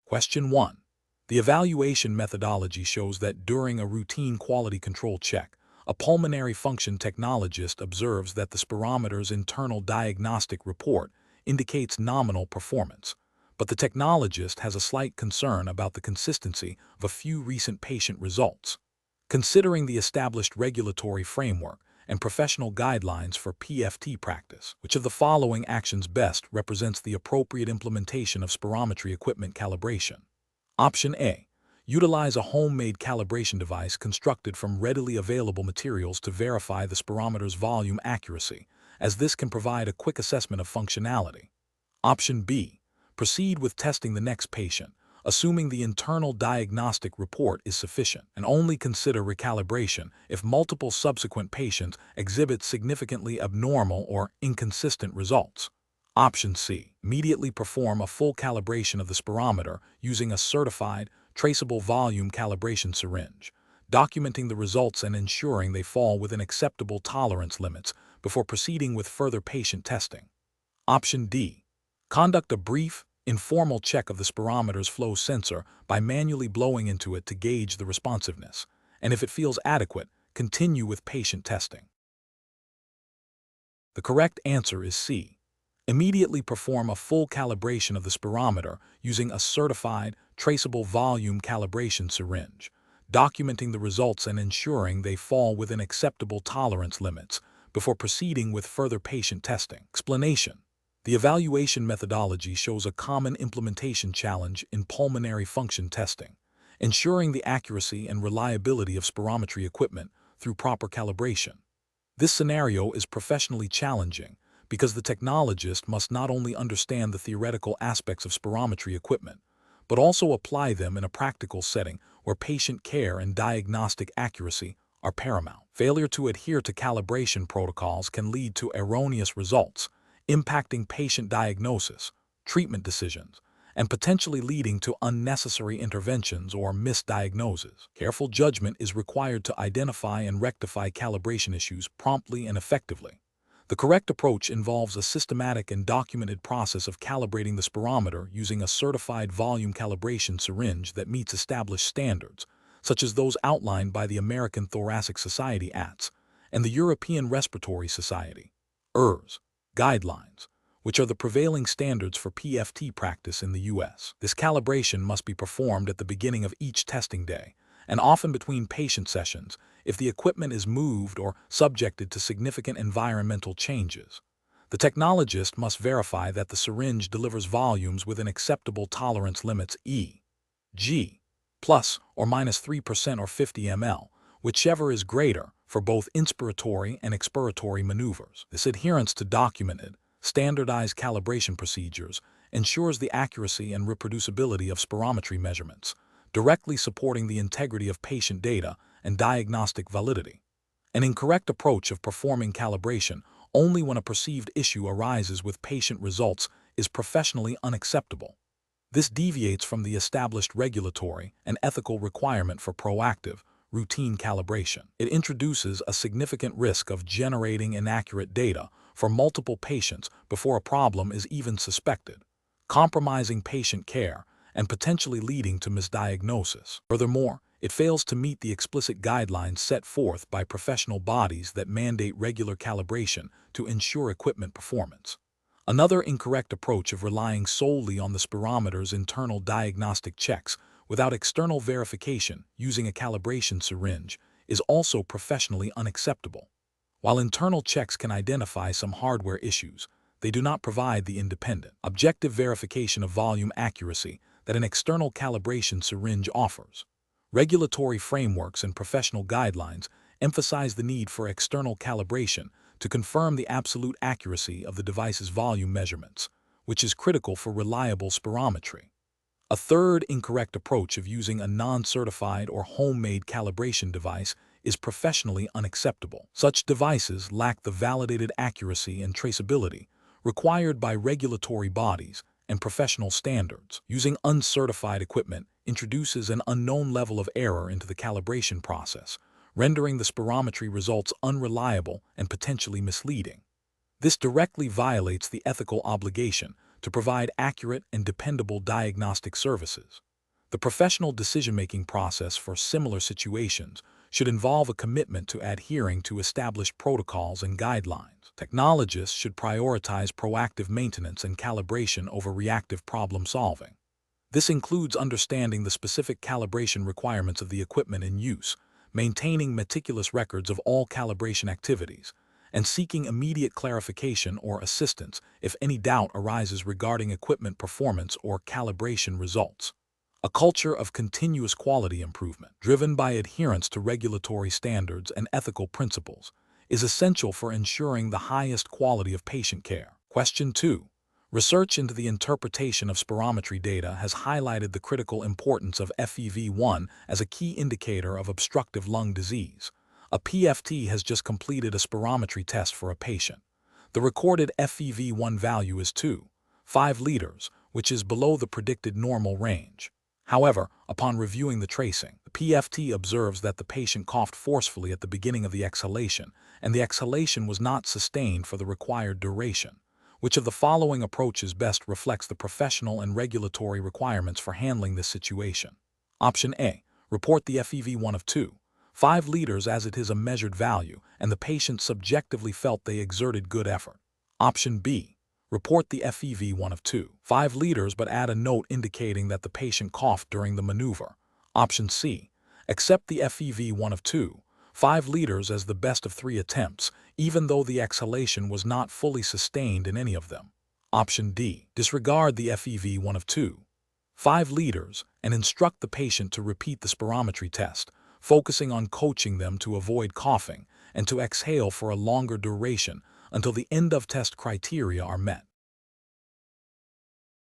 Question 1. The evaluation methodology shows that during a routine quality control check, a pulmonary function technologist observes that the spirometer's internal diagnostic report indicates nominal performance, but the technologist has a slight concern about the consistency of a few recent patient results. Considering the established regulatory framework and professional guidelines for PFT practice, which of the following actions best represents the appropriate implementation of spirometry equipment calibration? Option A. Utilize a homemade calibration device constructed from readily available materials to verify the spirometer's volume accuracy, as this can provide a quick assessment of functionality. Option B. Proceed with testing the next patient, assuming the internal diagnostic report is sufficient, and only consider recalibration if multiple subsequent patients exhibit significantly abnormal or inconsistent results. Option C. Immediately perform a full calibration of the spirometer using a certified, traceable volume calibration syringe, documenting the results and ensuring they fall within acceptable tolerance limits before proceeding with further patient testing. Option D. Conduct a brief, informal check of the spirometer's flow sensor by manually blowing into it to gauge the responsiveness, and if it feels adequate, continue with patient testing. The correct answer is C. Immediately perform a full calibration of the spirometer using a certified, traceable volume calibration syringe, documenting the results and ensuring they fall within acceptable tolerance limits before proceeding with further patient testing. Explanation. The evaluation methodology shows a common implementation challenge in pulmonary function testing, ensuring the accuracy and reliability of spirometry equipment through proper calibration. This scenario is professionally challenging because the technologist must not only understand the theoretical aspects of spirometry equipment, but also apply them in a practical setting where patient care and diagnostic accuracy are paramount. Failure to adhere to calibration protocols can lead to erroneous results, impacting patient diagnosis, treatment decisions, and potentially leading to unnecessary interventions or misdiagnoses. Careful judgment is required to identify and rectify calibration issues promptly and effectively. The correct approach involves a systematic and documented process of calibrating the spirometer using a certified volume calibration syringe that meets established standards, such as those outlined by the American Thoracic Society (ATS) and the European Respiratory Society (ERS) guidelines, which are the prevailing standards for PFT practice in the U.S. This calibration must be performed at the beginning of each testing day, and often between patient sessions if the equipment is moved or subjected to significant environmental changes. The technologist must verify that the syringe delivers volumes within acceptable tolerance limits e.g., plus or minus 3% or 50 ml, whichever is greater for both inspiratory and expiratory maneuvers. This adherence to documented, standardized calibration procedures ensures the accuracy and reproducibility of spirometry measurements, directly supporting the integrity of patient data and diagnostic validity. An incorrect approach of performing calibration only when a perceived issue arises with patient results is professionally unacceptable. This deviates from the established regulatory and ethical requirement for proactive, routine calibration. It introduces a significant risk of generating inaccurate data for multiple patients before a problem is even suspected, compromising patient care and potentially leading to misdiagnosis. Furthermore, it fails to meet the explicit guidelines set forth by professional bodies that mandate regular calibration to ensure equipment performance. Another incorrect approach of relying solely on the spirometer's internal diagnostic checks without external verification using a calibration syringe is also professionally unacceptable. While internal checks can identify some hardware issues, they do not provide the independent, objective verification of volume accuracy that an external calibration syringe offers. Regulatory frameworks and professional guidelines emphasize the need for external calibration to confirm the absolute accuracy of the device's volume measurements, which is critical for reliable spirometry. A third incorrect approach of using a non-certified or homemade calibration device is professionally unacceptable. Such devices lack the validated accuracy and traceability required by regulatory bodies and professional standards. Using uncertified equipment introduces an unknown level of error into the calibration process, rendering the spirometry results unreliable and potentially misleading. This directly violates the ethical obligation to provide accurate and dependable diagnostic services. The professional decision-making process for similar situations should involve a commitment to adhering to established protocols and guidelines. Technologists should prioritize proactive maintenance and calibration over reactive problem-solving. This includes understanding the specific calibration requirements of the equipment in use, maintaining meticulous records of all calibration activities, and seeking immediate clarification or assistance if any doubt arises regarding equipment performance or calibration results. A culture of continuous quality improvement, driven by adherence to regulatory standards and ethical principles, is essential for ensuring the highest quality of patient care. Question 2. Research into the interpretation of spirometry data has highlighted the critical importance of FEV1 as a key indicator of obstructive lung disease. A PFT has just completed a spirometry test for a patient. The recorded FEV1 value is 2.5 liters, which is below the predicted normal range. However, upon reviewing the tracing, the PFT observes that the patient coughed forcefully at the beginning of the exhalation, and the exhalation was not sustained for the required duration. Which of the following approaches best reflects the professional and regulatory requirements for handling this situation? Option A. Report the FEV1 of 2.5 liters as it is a measured value, and the patient subjectively felt they exerted good effort. Option B. Report the FEV1 of 2.5 liters but add a note indicating that the patient coughed during the maneuver. Option C. Accept the FEV1 of 2.5 liters as the best of 3 attempts, even though the exhalation was not fully sustained in any of them. Option D. Disregard the FEV1 of 2.5 liters and instruct the patient to repeat the spirometry test, focusing on coaching them to avoid coughing and to exhale for a longer duration until the end-of-test criteria are met.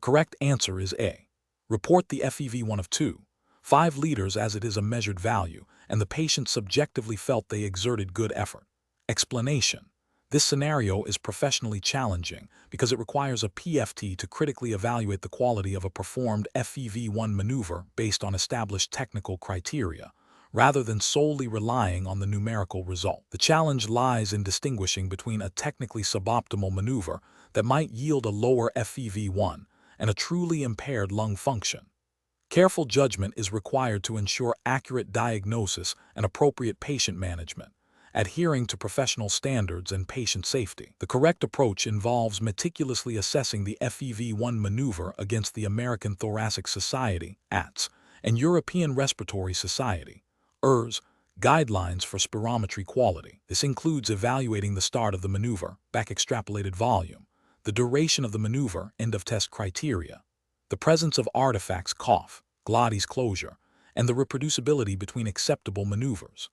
Correct answer is A. Report the FEV1 of 2.5 liters as it is a measured value, and the patient subjectively felt they exerted good effort. Explanation. This scenario is professionally challenging because it requires a PFT to critically evaluate the quality of a performed FEV1 maneuver based on established technical criteria, rather than solely relying on the numerical result. The challenge lies in distinguishing between a technically suboptimal maneuver that might yield a lower FEV1 and a truly impaired lung function. Careful judgment is required to ensure accurate diagnosis and appropriate patient management, adhering to professional standards and patient safety. The correct approach involves meticulously assessing the FEV1 maneuver against the American Thoracic Society (ATS) and European Respiratory Society (ERS) guidelines for spirometry quality. This includes evaluating the start of the maneuver, back-extrapolated volume, the duration of the maneuver, end-of-test criteria, the presence of artifacts, cough, glottis closure, and the reproducibility between acceptable maneuvers.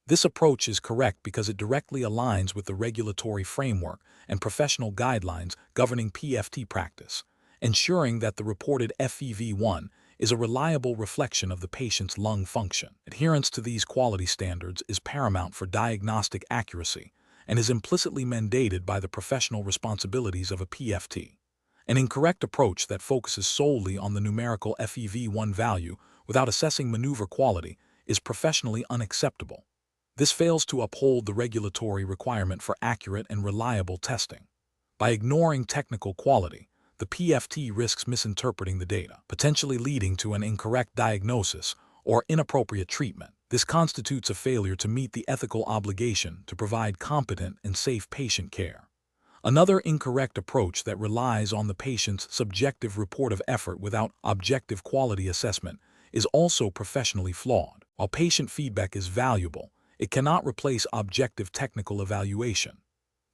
This approach is correct because it directly aligns with the regulatory framework and professional guidelines governing PFT practice, ensuring that the reported FEV1 is a reliable reflection of the patient's lung function. Adherence to these quality standards is paramount for diagnostic accuracy and is implicitly mandated by the professional responsibilities of a PFT. An incorrect approach that focuses solely on the numerical FEV1 value without assessing maneuver quality is professionally unacceptable. This fails to uphold the regulatory requirement for accurate and reliable testing. By ignoring technical quality, the PFT risks misinterpreting the data, potentially leading to an incorrect diagnosis or inappropriate treatment. This constitutes a failure to meet the ethical obligation to provide competent and safe patient care. Another incorrect approach that relies on the patient's subjective report of effort without objective quality assessment is also professionally flawed. While patient feedback is valuable, it cannot replace objective technical evaluation.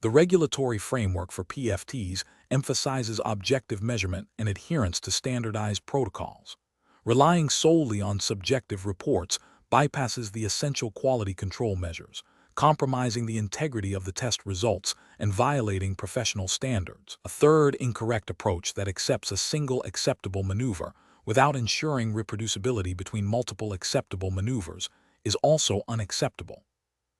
The regulatory framework for PFTs emphasizes objective measurement and adherence to standardized protocols. Relying solely on subjective reports bypasses the essential quality control measures, compromising the integrity of the test results and violating professional standards. A third incorrect approach that accepts a single acceptable maneuver without ensuring reproducibility between multiple acceptable maneuvers is also unacceptable.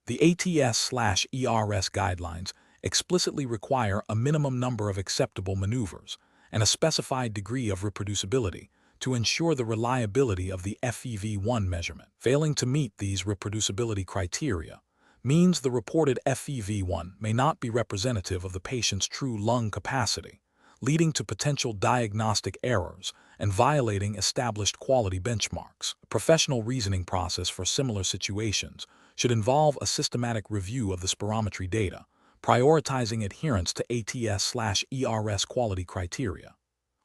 The ATS/ERS guidelines explicitly require a minimum number of acceptable maneuvers and a specified degree of reproducibility to ensure the reliability of the FEV1 measurement. Failing to meet these reproducibility criteria means the reported FEV1 may not be representative of the patient's true lung capacity, leading to potential diagnostic errors and violating established quality benchmarks. A professional reasoning process for similar situations should involve a systematic review of the spirometry data, prioritizing adherence to ATS/ERS quality criteria.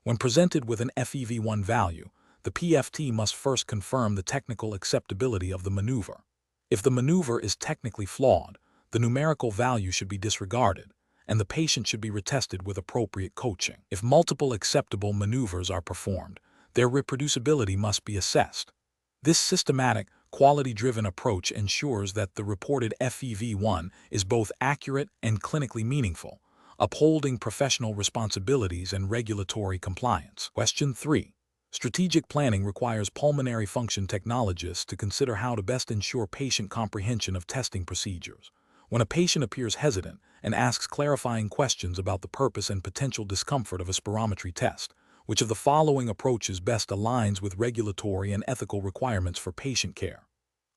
When presented with an FEV1 value, the PFT must first confirm the technical acceptability of the maneuver. If the maneuver is technically flawed, the numerical value should be disregarded, and the patient should be retested with appropriate coaching. If multiple acceptable maneuvers are performed, their reproducibility must be assessed. This systematic, quality-driven approach ensures that the reported FEV1 is both accurate and clinically meaningful, upholding professional responsibilities and regulatory compliance. Question 3. Strategic planning requires pulmonary function technologists to consider how to best ensure patient comprehension of testing procedures. When a patient appears hesitant and asks clarifying questions about the purpose and potential discomfort of a spirometry test, which of the following approaches best aligns with regulatory and ethical requirements for patient care?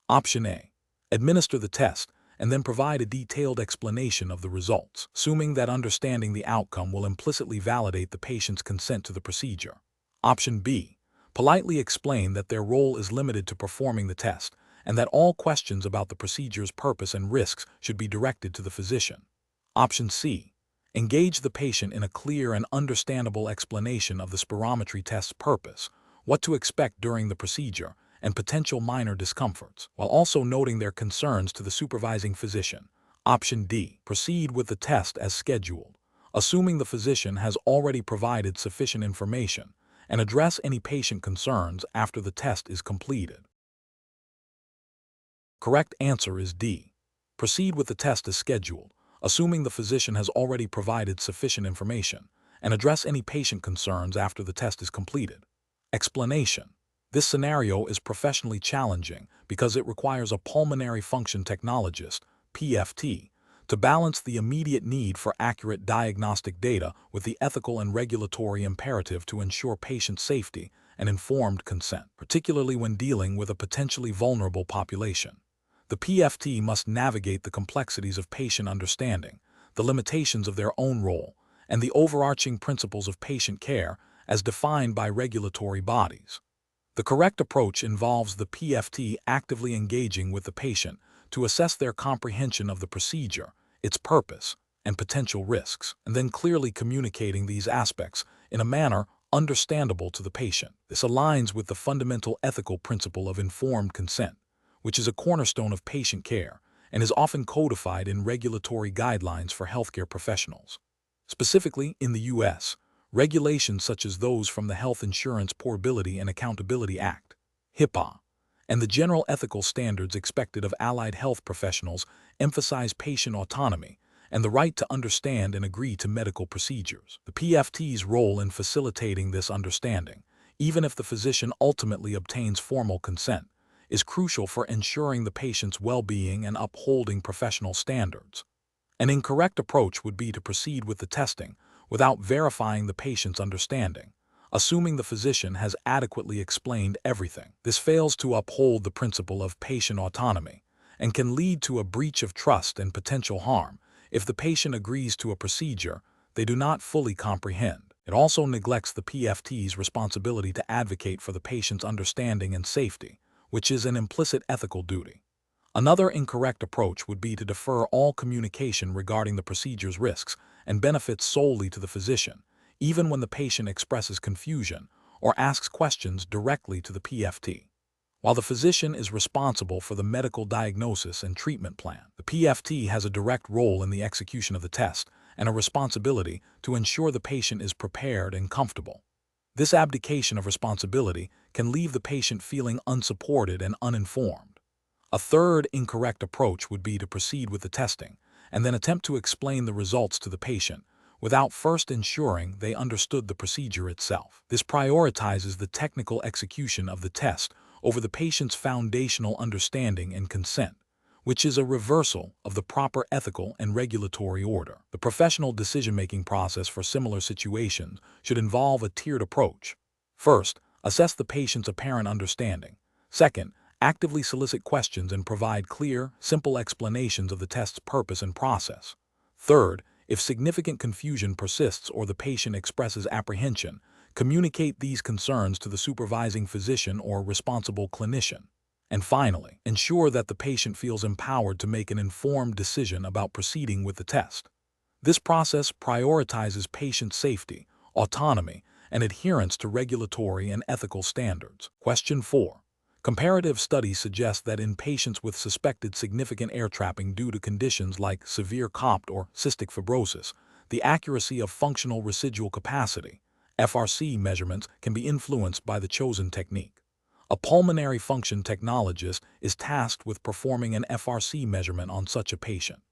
Option A. Administer the test and then provide a detailed explanation of the results, assuming that understanding the outcome will implicitly validate the patient's consent to the procedure. Option B. Politely explain that their role is limited to performing the test and that all questions about the procedure's purpose and risks should be directed to the physician. Option C. Engage the patient in a clear and understandable explanation of the spirometry test's purpose, what to expect during the procedure, and potential minor discomforts, while also noting their concerns to the supervising physician. Option D. Proceed with the test as scheduled, assuming the physician has already provided sufficient information, and address any patient concerns after the test is completed. Correct answer is D. Proceed with the test as scheduled, assuming the physician has already provided sufficient information, and address any patient concerns after the test is completed. Explanation. This scenario is professionally challenging because it requires a pulmonary function technologist, PFT, to balance the immediate need for accurate diagnostic data with the ethical and regulatory imperative to ensure patient safety and informed consent, particularly when dealing with a potentially vulnerable population. The PFT must navigate the complexities of patient understanding, the limitations of their own role, and the overarching principles of patient care as defined by regulatory bodies. The correct approach involves the PFT actively engaging with the patient to assess their comprehension of the procedure, its purpose, and potential risks, and then clearly communicating these aspects in a manner understandable to the patient. This aligns with the fundamental ethical principle of informed consent, which is a cornerstone of patient care and is often codified in regulatory guidelines for healthcare professionals. Specifically, in the U.S., regulations such as those from the Health Insurance Portability and Accountability Act, HIPAA, and the general ethical standards expected of allied health professionals emphasize patient autonomy and the right to understand and agree to medical procedures. The PFT's role in facilitating this understanding, even if the physician ultimately obtains formal consent, is crucial for ensuring the patient's well-being and upholding professional standards. An incorrect approach would be to proceed with the testing without verifying the patient's understanding, assuming the physician has adequately explained everything. This fails to uphold the principle of patient autonomy and can lead to a breach of trust and potential harm if the patient agrees to a procedure they do not fully comprehend. It also neglects the PFT's responsibility to advocate for the patient's understanding and safety, which is an implicit ethical duty. Another incorrect approach would be to defer all communication regarding the procedure's risks and benefits solely to the physician, even when the patient expresses confusion or asks questions directly to the PFT. While the physician is responsible for the medical diagnosis and treatment plan, the PFT has a direct role in the execution of the test and a responsibility to ensure the patient is prepared and comfortable. This abdication of responsibility can leave the patient feeling unsupported and uninformed. A third incorrect approach would be to proceed with the testing and then attempt to explain the results to the patient without first ensuring they understood the procedure itself. This prioritizes the technical execution of the test over the patient's foundational understanding and consent, which is a reversal of the proper ethical and regulatory order. The professional decision-making process for similar situations should involve a tiered approach. First, assess the patient's apparent understanding. Second, actively solicit questions and provide clear, simple explanations of the test's purpose and process. Third, If significant confusion persists or the patient expresses apprehension, communicate these concerns to the supervising physician or responsible clinician. And finally, ensure that the patient feels empowered to make an informed decision about proceeding with the test. This process prioritizes patient safety, autonomy, and adherence to regulatory and ethical standards. Question 4. Comparative studies suggest that in patients with suspected significant air trapping due to conditions like severe COPD or cystic fibrosis, the accuracy of functional residual capacity, FRC measurements, can be influenced by the chosen technique. A pulmonary function technologist is tasked with performing an FRC measurement on such a patient.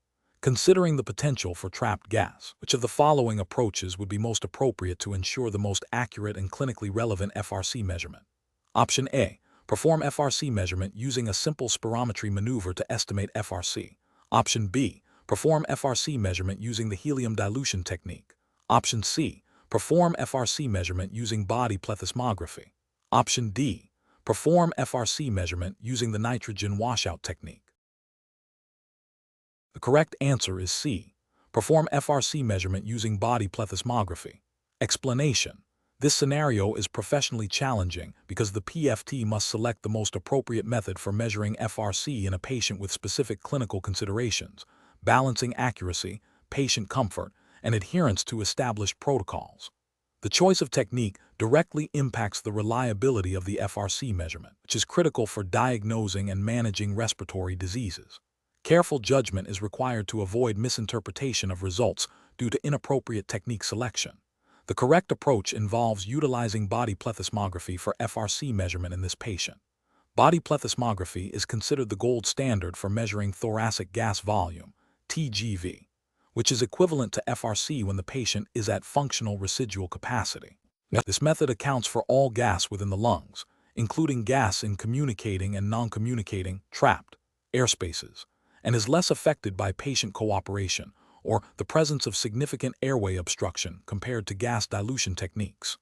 Considering the potential for trapped gas, which of the following approaches would be most appropriate to ensure the most accurate and clinically relevant FRC measurement? Option A. Perform FRC measurement using a simple spirometry maneuver to estimate FRC. Option B. Perform FRC measurement using the helium dilution technique. Option C. Perform FRC measurement using body plethysmography. Option D. Perform FRC measurement using the nitrogen washout technique. The correct answer is C. Perform FRC measurement using body plethysmography. Explanation: this scenario is professionally challenging because the PFT must select the most appropriate method for measuring FRC in a patient with specific clinical considerations, balancing accuracy, patient comfort, and adherence to established protocols. The choice of technique directly impacts the reliability of the FRC measurement, which is critical for diagnosing and managing respiratory diseases. Careful judgment is required to avoid misinterpretation of results due to inappropriate technique selection. The correct approach involves utilizing body plethysmography for FRC measurement in this patient. Body plethysmography is considered the gold standard for measuring thoracic gas volume, TGV, which is equivalent to FRC when the patient is at functional residual capacity. This method accounts for all gas within the lungs, including gas in communicating and non-communicating, trapped, airspaces, and is less affected by patient cooperation or the presence of significant airway obstruction compared to gas dilution techniques.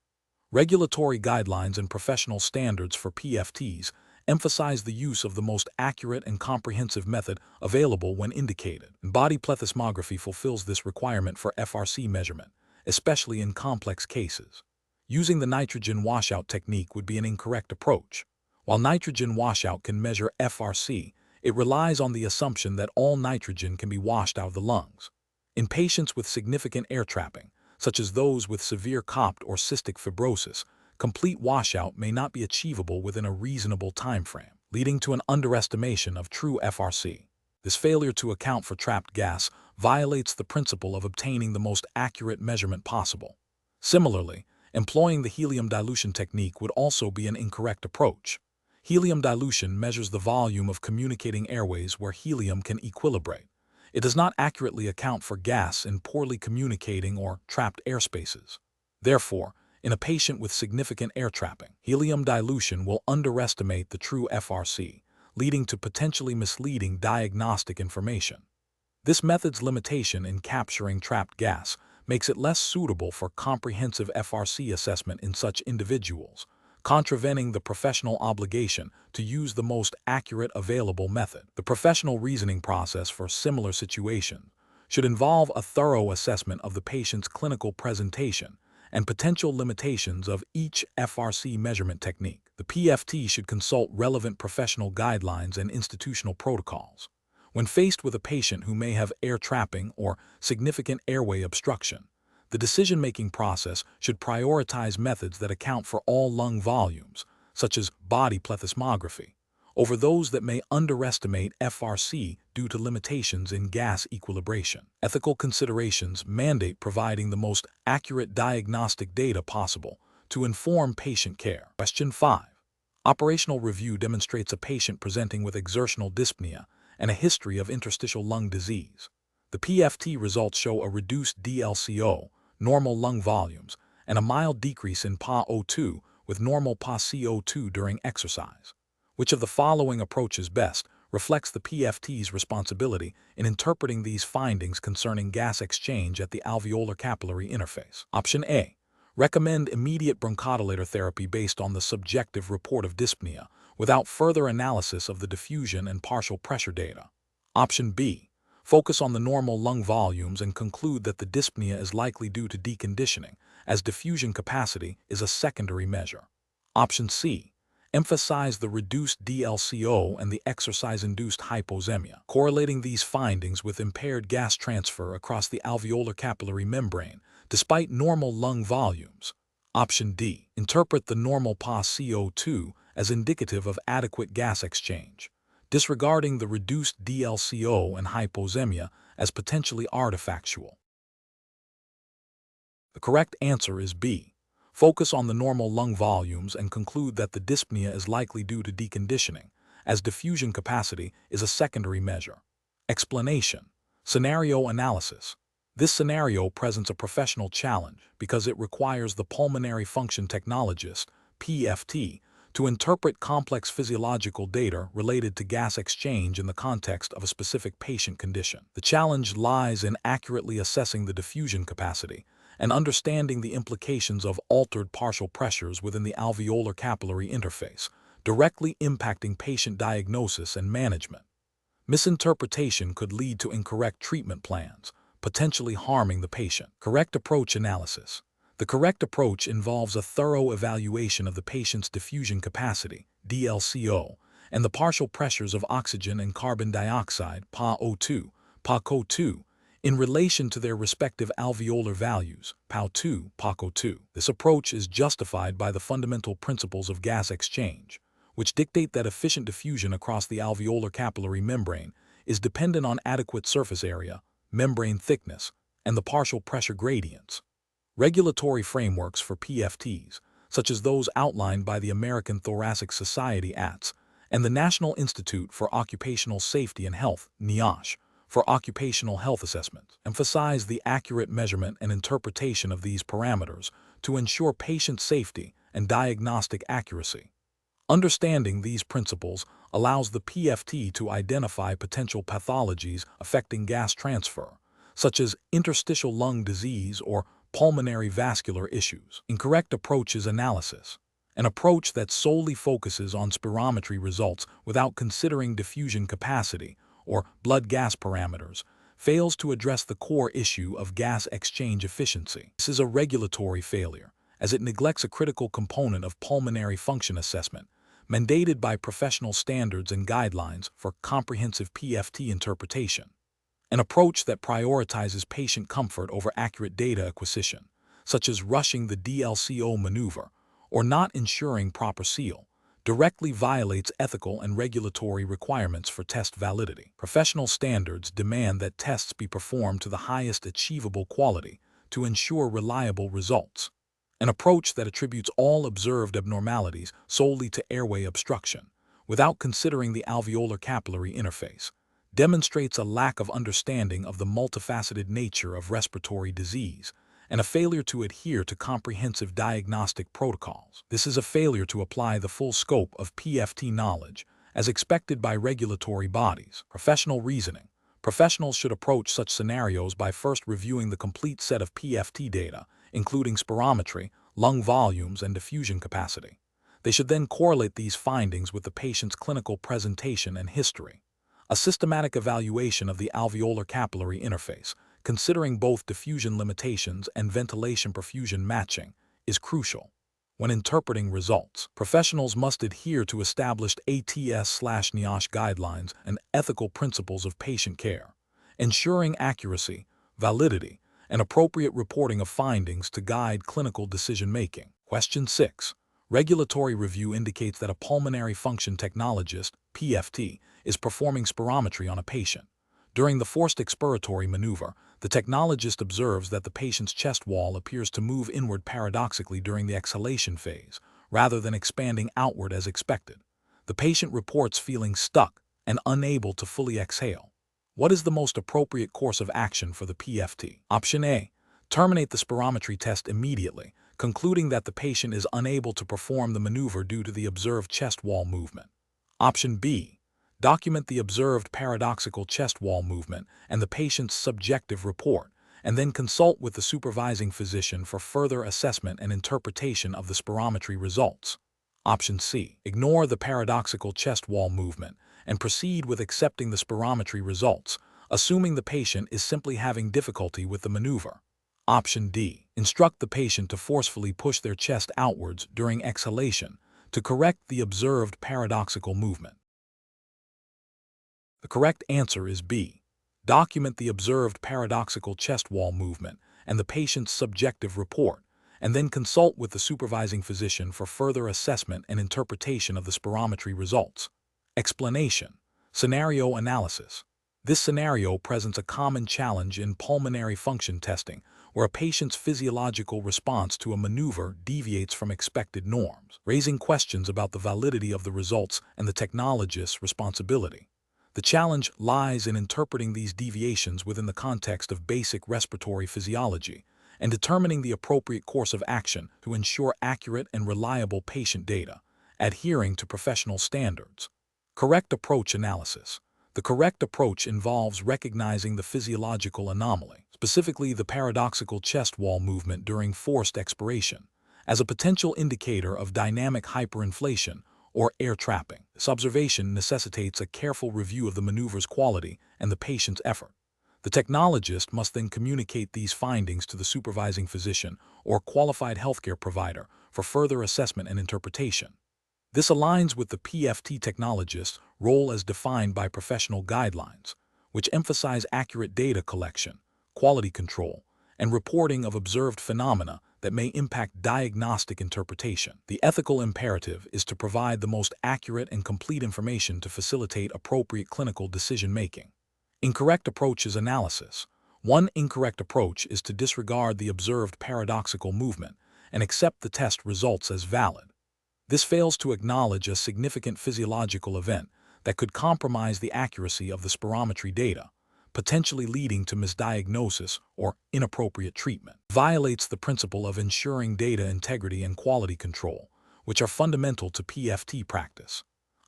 Regulatory guidelines and professional standards for PFTs emphasize the use of the most accurate and comprehensive method available when indicated. Body plethysmography fulfills this requirement for FRC measurement, especially in complex cases. Using the nitrogen washout technique would be an incorrect approach. While nitrogen washout can measure FRC, it relies on the assumption that all nitrogen can be washed out of the lungs. In patients with significant air trapping, such as those with severe COPD or cystic fibrosis, complete washout may not be achievable within a reasonable timeframe, leading to an underestimation of true FRC. This failure to account for trapped gas violates the principle of obtaining the most accurate measurement possible. Similarly, employing the helium dilution technique would also be an incorrect approach. Helium dilution measures the volume of communicating airways where helium can equilibrate. It does not accurately account for gas in poorly communicating or trapped airspaces. Therefore, in a patient with significant air trapping, helium dilution will underestimate the true FRC, leading to potentially misleading diagnostic information. This method's limitation in capturing trapped gas makes it less suitable for comprehensive FRC assessment in such individuals, contravening the professional obligation to use the most accurate available method. The professional reasoning process for similar situations should involve a thorough assessment of the patient's clinical presentation and potential limitations of each FRC measurement technique. The PFT should consult relevant professional guidelines and institutional protocols. When faced with a patient who may have air trapping or significant airway obstruction, the decision-making process should prioritize methods that account for all lung volumes, such as body plethysmography, over those that may underestimate FRC due to limitations in gas equilibration. Ethical considerations mandate providing the most accurate diagnostic data possible to inform patient care. Question 5. Operational review demonstrates a patient presenting with exertional dyspnea and a history of interstitial lung disease. The PFT results show a reduced DLCO, normal lung volumes, and a mild decrease in PaO2 with normal PaCO2 during exercise. Which of the following approaches best reflects the PFT's responsibility in interpreting these findings concerning gas exchange at the alveolar capillary interface? Option A. Recommend immediate bronchodilator therapy based on the subjective report of dyspnea, without further analysis of the diffusion and partial pressure data. Option B. Focus on the normal lung volumes and conclude that the dyspnea is likely due to deconditioning, as diffusion capacity is a secondary measure. Option C. Emphasize the reduced DLCO and the exercise-induced hypoxemia, correlating these findings with impaired gas transfer across the alveolar capillary membrane, despite normal lung volumes. Option D. Interpret the normal PaCO2 as indicative of adequate gas exchange, disregarding the reduced DLCO and hypoxemia as potentially artifactual. The correct answer is B. Focus on the normal lung volumes and conclude that the dyspnea is likely due to deconditioning, as diffusion capacity is a secondary measure. Explanation. Scenario analysis. This scenario presents a professional challenge because it requires the pulmonary function technologist, PFT, to interpret complex physiological data related to gas exchange in the context of a specific patient condition. The challenge lies in accurately assessing the diffusion capacity and understanding the implications of altered partial pressures within the alveolar capillary interface, directly impacting patient diagnosis and management. Misinterpretation could lead to incorrect treatment plans, potentially harming the patient. Correct approach analysis. The correct approach involves a thorough evaluation of the patient's diffusion capacity, DLCO, and the partial pressures of oxygen and carbon dioxide, PaO2, PaCO2, in relation to their respective alveolar values, PaO2, PaCO2. This approach is justified by the fundamental principles of gas exchange, which dictate that efficient diffusion across the alveolar capillary membrane is dependent on adequate surface area, membrane thickness, and the partial pressure gradients. Regulatory frameworks for PFTs, such as those outlined by the American Thoracic Society ATS and the National Institute for Occupational Safety and Health, NIOSH, for occupational health assessments, emphasize the accurate measurement and interpretation of these parameters to ensure patient safety and diagnostic accuracy. Understanding these principles allows the PFT to identify potential pathologies affecting gas transfer, such as interstitial lung disease or pulmonary vascular issues. Incorrect approaches analysis. An approach that solely focuses on spirometry results without considering diffusion capacity or blood gas parameters fails to address the core issue of gas exchange efficiency. This is a regulatory failure, as it neglects a critical component of pulmonary function assessment, mandated by professional standards and guidelines for comprehensive PFT interpretation. An approach that prioritizes patient comfort over accurate data acquisition, such as rushing the DLCO maneuver or not ensuring proper seal, directly violates ethical and regulatory requirements for test validity. Professional standards demand that tests be performed to the highest achievable quality to ensure reliable results. An approach that attributes all observed abnormalities solely to airway obstruction, without considering the alveolar capillary interface, demonstrates a lack of understanding of the multifaceted nature of respiratory disease and a failure to adhere to comprehensive diagnostic protocols. This is a failure to apply the full scope of PFT knowledge as expected by regulatory bodies. Professional reasoning. Professionals should approach such scenarios by first reviewing the complete set of PFT data, including spirometry, lung volumes, and diffusion capacity. They should then correlate these findings with the patient's clinical presentation and history. A systematic evaluation of the alveolar capillary interface, considering both diffusion limitations and ventilation perfusion matching, is crucial. When interpreting results, professionals must adhere to established ATS/NIOSH guidelines and ethical principles of patient care, ensuring accuracy, validity, and appropriate reporting of findings to guide clinical decision-making. Question 6. Regulatory review indicates that a pulmonary function technologist, PFT, is performing spirometry on a patient. During the forced expiratory maneuver, the technologist observes that the patient's chest wall appears to move inward paradoxically during the exhalation phase, rather than expanding outward as expected. The patient reports feeling stuck and unable to fully exhale. What is the most appropriate course of action for the PFT? Option A. Terminate the spirometry test immediately, concluding that the patient is unable to perform the maneuver due to the observed chest wall movement. Option B. Document the observed paradoxical chest wall movement and the patient's subjective report, and then consult with the supervising physician for further assessment and interpretation of the spirometry results. Option C. Ignore the paradoxical chest wall movement and proceed with accepting the spirometry results, assuming the patient is simply having difficulty with the maneuver. Option D. Instruct the patient to forcefully push their chest outwards during exhalation to correct the observed paradoxical movement. The correct answer is B. Document the observed paradoxical chest wall movement and the patient's subjective report, and then consult with the supervising physician for further assessment and interpretation of the spirometry results. Explanation. Scenario analysis. This scenario presents a common challenge in pulmonary function testing, where a patient's physiological response to a maneuver deviates from expected norms, raising questions about the validity of the results and the technologist's responsibility. The challenge lies in interpreting these deviations within the context of basic respiratory physiology and determining the appropriate course of action to ensure accurate and reliable patient data, adhering to professional standards. Correct approach analysis. The correct approach involves recognizing the physiological anomaly, specifically the paradoxical chest wall movement during forced expiration, as a potential indicator of dynamic hyperinflation or air trapping. This observation necessitates a careful review of the maneuver's quality and the patient's effort. The technologist must then communicate these findings to the supervising physician or qualified healthcare provider for further assessment and interpretation. This aligns with the PFT technologist's role as defined by professional guidelines, which emphasize accurate data collection, quality control, and reporting of observed phenomena that may impact diagnostic interpretation. The ethical imperative is to provide the most accurate and complete information to facilitate appropriate clinical decision-making. Incorrect approaches analysis. One incorrect approach is to disregard the observed paradoxical movement and accept the test results as valid. This fails to acknowledge a significant physiological event that could compromise the accuracy of the spirometry data, potentially leading to misdiagnosis or inappropriate treatment. It violates the principle of ensuring data integrity and quality control, which are fundamental to PFT practice.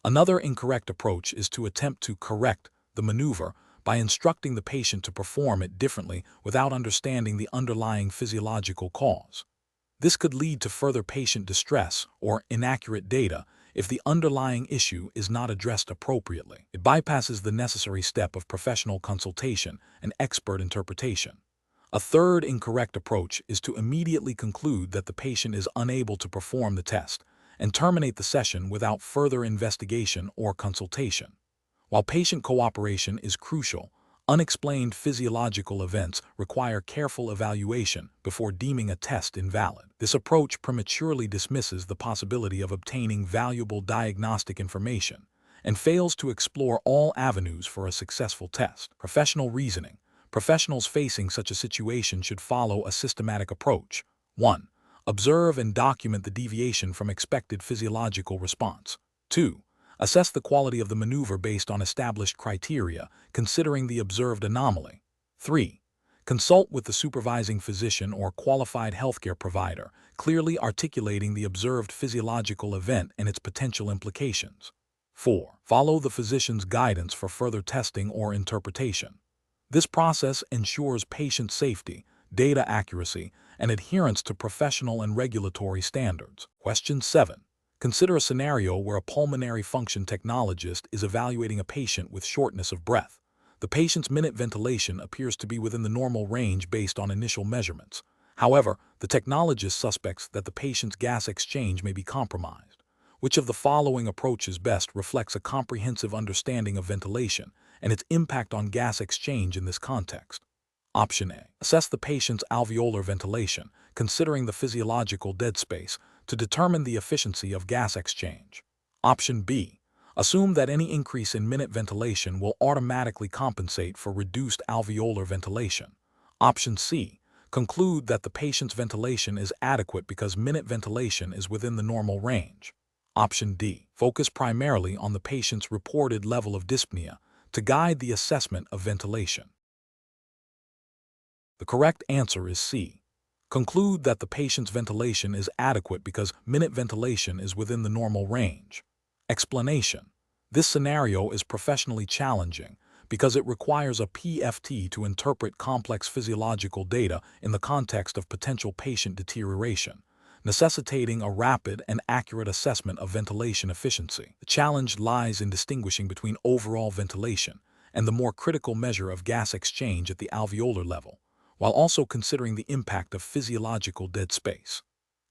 Another incorrect approach is to attempt to correct the maneuver by instructing the patient to perform it differently without understanding the underlying physiological cause. This could lead to further patient distress or inaccurate data if the underlying issue is not addressed appropriately. It bypasses the necessary step of professional consultation and expert interpretation. A third incorrect approach is to immediately conclude that the patient is unable to perform the test and terminate the session without further investigation or consultation. While patient cooperation is crucial, unexplained physiological events require careful evaluation before deeming a test invalid. This approach prematurely dismisses the possibility of obtaining valuable diagnostic information and fails to explore all avenues for a successful test. Professional reasoning. Professionals facing such a situation should follow a systematic approach. 1. Observe and document the deviation from expected physiological response. 2. Assess the quality of the maneuver based on established criteria, considering the observed anomaly. 3. Consult with the supervising physician or qualified healthcare provider, clearly articulating the observed physiological event and its potential implications. 4. Follow the physician's guidance for further testing or interpretation. This process ensures patient safety, data accuracy, and adherence to professional and regulatory standards. Question 7. Consider a scenario where a pulmonary function technologist is evaluating a patient with shortness of breath. The patient's minute ventilation appears to be within the normal range based on initial measurements. However, the technologist suspects that the patient's gas exchange may be compromised. Which of the following approaches best reflects a comprehensive understanding of ventilation and its impact on gas exchange in this context? Option A. Assess the patient's alveolar ventilation, considering the physiological dead space, to determine the efficiency of gas exchange. Option B. Assume that any increase in minute ventilation will automatically compensate for reduced alveolar ventilation. Option C. Conclude that the patient's ventilation is adequate because minute ventilation is within the normal range. Option D. Focus primarily on the patient's reported level of dyspnea to guide the assessment of ventilation. The correct answer is C. Conclude that the patient's ventilation is adequate because minute ventilation is within the normal range. Explanation. This scenario is professionally challenging because it requires a PFT to interpret complex physiological data in the context of potential patient deterioration, necessitating a rapid and accurate assessment of ventilation efficiency. The challenge lies in distinguishing between overall ventilation and the more critical measure of gas exchange at the alveolar level, while also considering the impact of physiological dead space.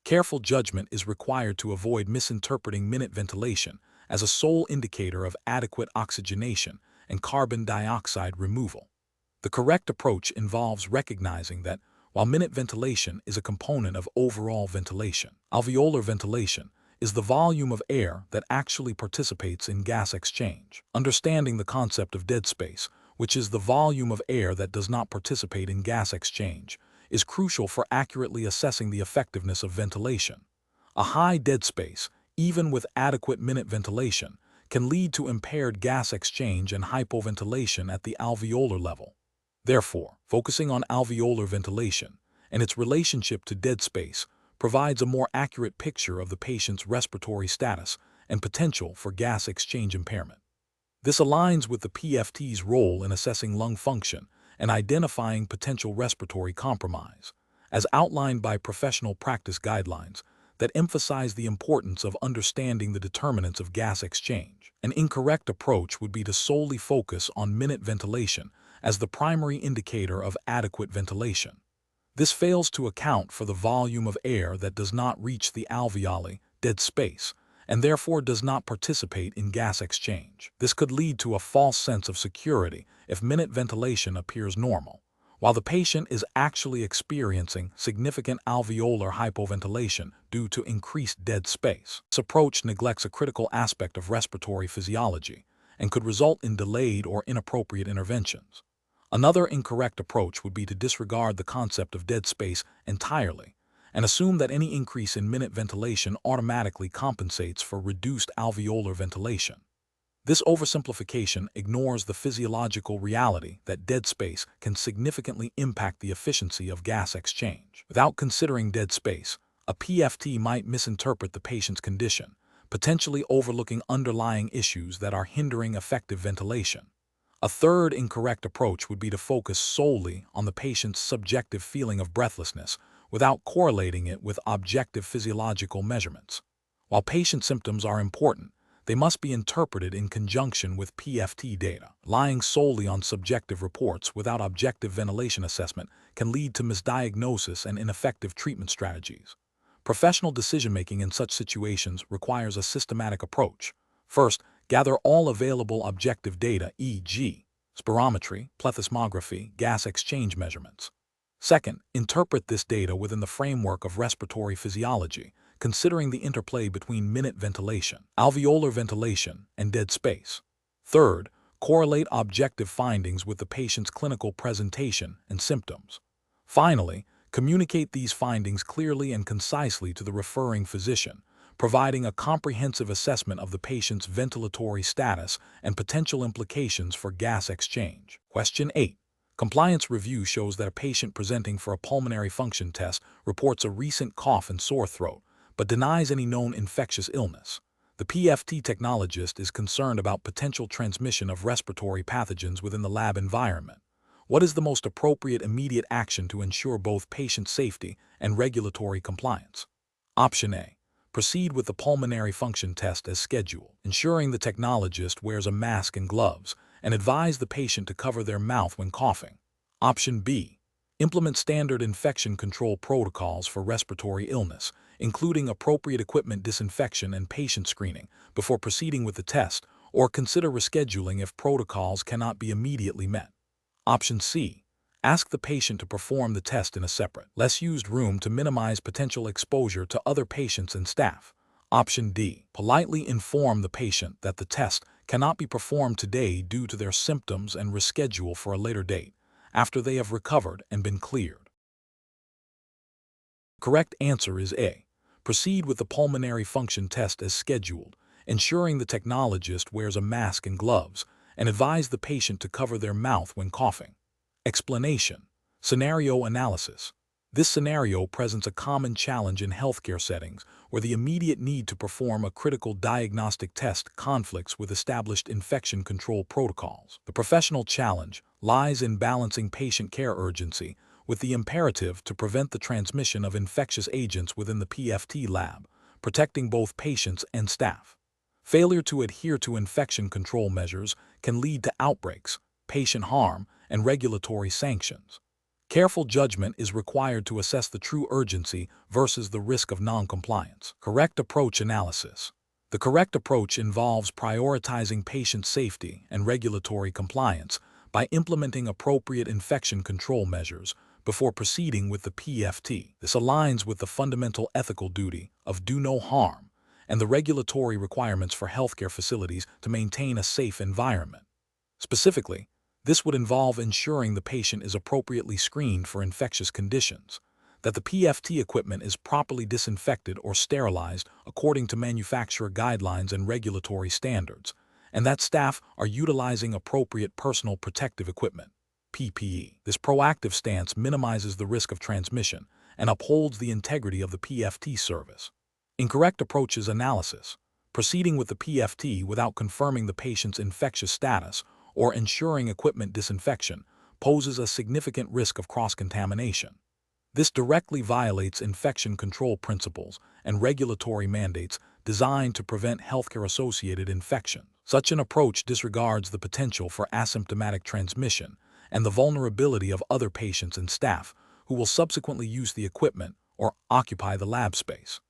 Careful judgment is required to avoid misinterpreting minute ventilation as a sole indicator of adequate oxygenation and carbon dioxide removal. The correct approach involves recognizing that, while minute ventilation is a component of overall ventilation, alveolar ventilation is the volume of air that actually participates in gas exchange. Understanding the concept of dead space, which is the volume of air that does not participate in gas exchange, is crucial for accurately assessing the effectiveness of ventilation. A high dead space, even with adequate minute ventilation, can lead to impaired gas exchange and hypoventilation at the alveolar level. Therefore, focusing on alveolar ventilation and its relationship to dead space provides a more accurate picture of the patient's respiratory status and potential for gas exchange impairment. This aligns with the PFT's role in assessing lung function and identifying potential respiratory compromise, as outlined by professional practice guidelines that emphasize the importance of understanding the determinants of gas exchange. An incorrect approach would be to solely focus on minute ventilation as the primary indicator of adequate ventilation. This fails to account for the volume of air that does not reach the alveoli, dead space, and therefore does not participate in gas exchange. This could lead to a false sense of security if minute ventilation appears normal, while the patient is actually experiencing significant alveolar hypoventilation due to increased dead space. This approach neglects a critical aspect of respiratory physiology and could result in delayed or inappropriate interventions. Another incorrect approach would be to disregard the concept of dead space entirely and assume that any increase in minute ventilation automatically compensates for reduced alveolar ventilation. This oversimplification ignores the physiological reality that dead space can significantly impact the efficiency of gas exchange. Without considering dead space, a PFT might misinterpret the patient's condition, potentially overlooking underlying issues that are hindering effective ventilation. A third incorrect approach would be to focus solely on the patient's subjective feeling of breathlessness without correlating it with objective physiological measurements. While patient symptoms are important, they must be interpreted in conjunction with PFT data. Relying solely on subjective reports without objective ventilation assessment can lead to misdiagnosis and ineffective treatment strategies. Professional decision-making in such situations requires a systematic approach. First, gather all available objective data, e.g., spirometry, plethysmography, gas exchange measurements. Second, interpret this data within the framework of respiratory physiology, considering the interplay between minute ventilation, alveolar ventilation, and dead space. Third, correlate objective findings with the patient's clinical presentation and symptoms. Finally, communicate these findings clearly and concisely to the referring physician, providing a comprehensive assessment of the patient's ventilatory status and potential implications for gas exchange. Question 8. Compliance review shows that a patient presenting for a pulmonary function test reports a recent cough and sore throat, but denies any known infectious illness. The PFT technologist is concerned about potential transmission of respiratory pathogens within the lab environment. What is the most appropriate immediate action to ensure both patient safety and regulatory compliance? Option A. Proceed with the pulmonary function test as scheduled, ensuring the technologist wears a mask and gloves, and advise the patient to cover their mouth when coughing. Option B. Implement standard infection control protocols for respiratory illness, including appropriate equipment disinfection and patient screening before proceeding with the test, or consider rescheduling if protocols cannot be immediately met. Option C. Ask the patient to perform the test in a separate, less used room to minimize potential exposure to other patients and staff. Option D. Politely inform the patient that the test cannot be performed today due to their symptoms and reschedule for a later date, after they have recovered and been cleared. The correct answer is A. Proceed with the pulmonary function test as scheduled, ensuring the technologist wears a mask and gloves, and advise the patient to cover their mouth when coughing. Explanation. Scenario analysis. This scenario presents a common challenge in healthcare settings where the immediate need to perform a critical diagnostic test conflicts with established infection control protocols. The professional challenge lies in balancing patient care urgency with the imperative to prevent the transmission of infectious agents within the PFT lab, protecting both patients and staff. Failure to adhere to infection control measures can lead to outbreaks, patient harm, and regulatory sanctions. Careful judgment is required to assess the true urgency versus the risk of noncompliance. Correct approach analysis. The correct approach involves prioritizing patient safety and regulatory compliance by implementing appropriate infection control measures before proceeding with the PFT. This aligns with the fundamental ethical duty of do no harm and the regulatory requirements for healthcare facilities to maintain a safe environment. Specifically, this would involve ensuring the patient is appropriately screened for infectious conditions, that the PFT equipment is properly disinfected or sterilized according to manufacturer guidelines and regulatory standards, and that staff are utilizing appropriate personal protective equipment, PPE. This proactive stance minimizes the risk of transmission and upholds the integrity of the PFT service. Incorrect approaches analysis. Proceeding with the PFT without confirming the patient's infectious status or ensuring equipment disinfection poses a significant risk of cross-contamination. This directly violates infection control principles and regulatory mandates designed to prevent healthcare-associated infection. Such an approach disregards the potential for asymptomatic transmission and the vulnerability of other patients and staff who will subsequently use the equipment or occupy the lab space.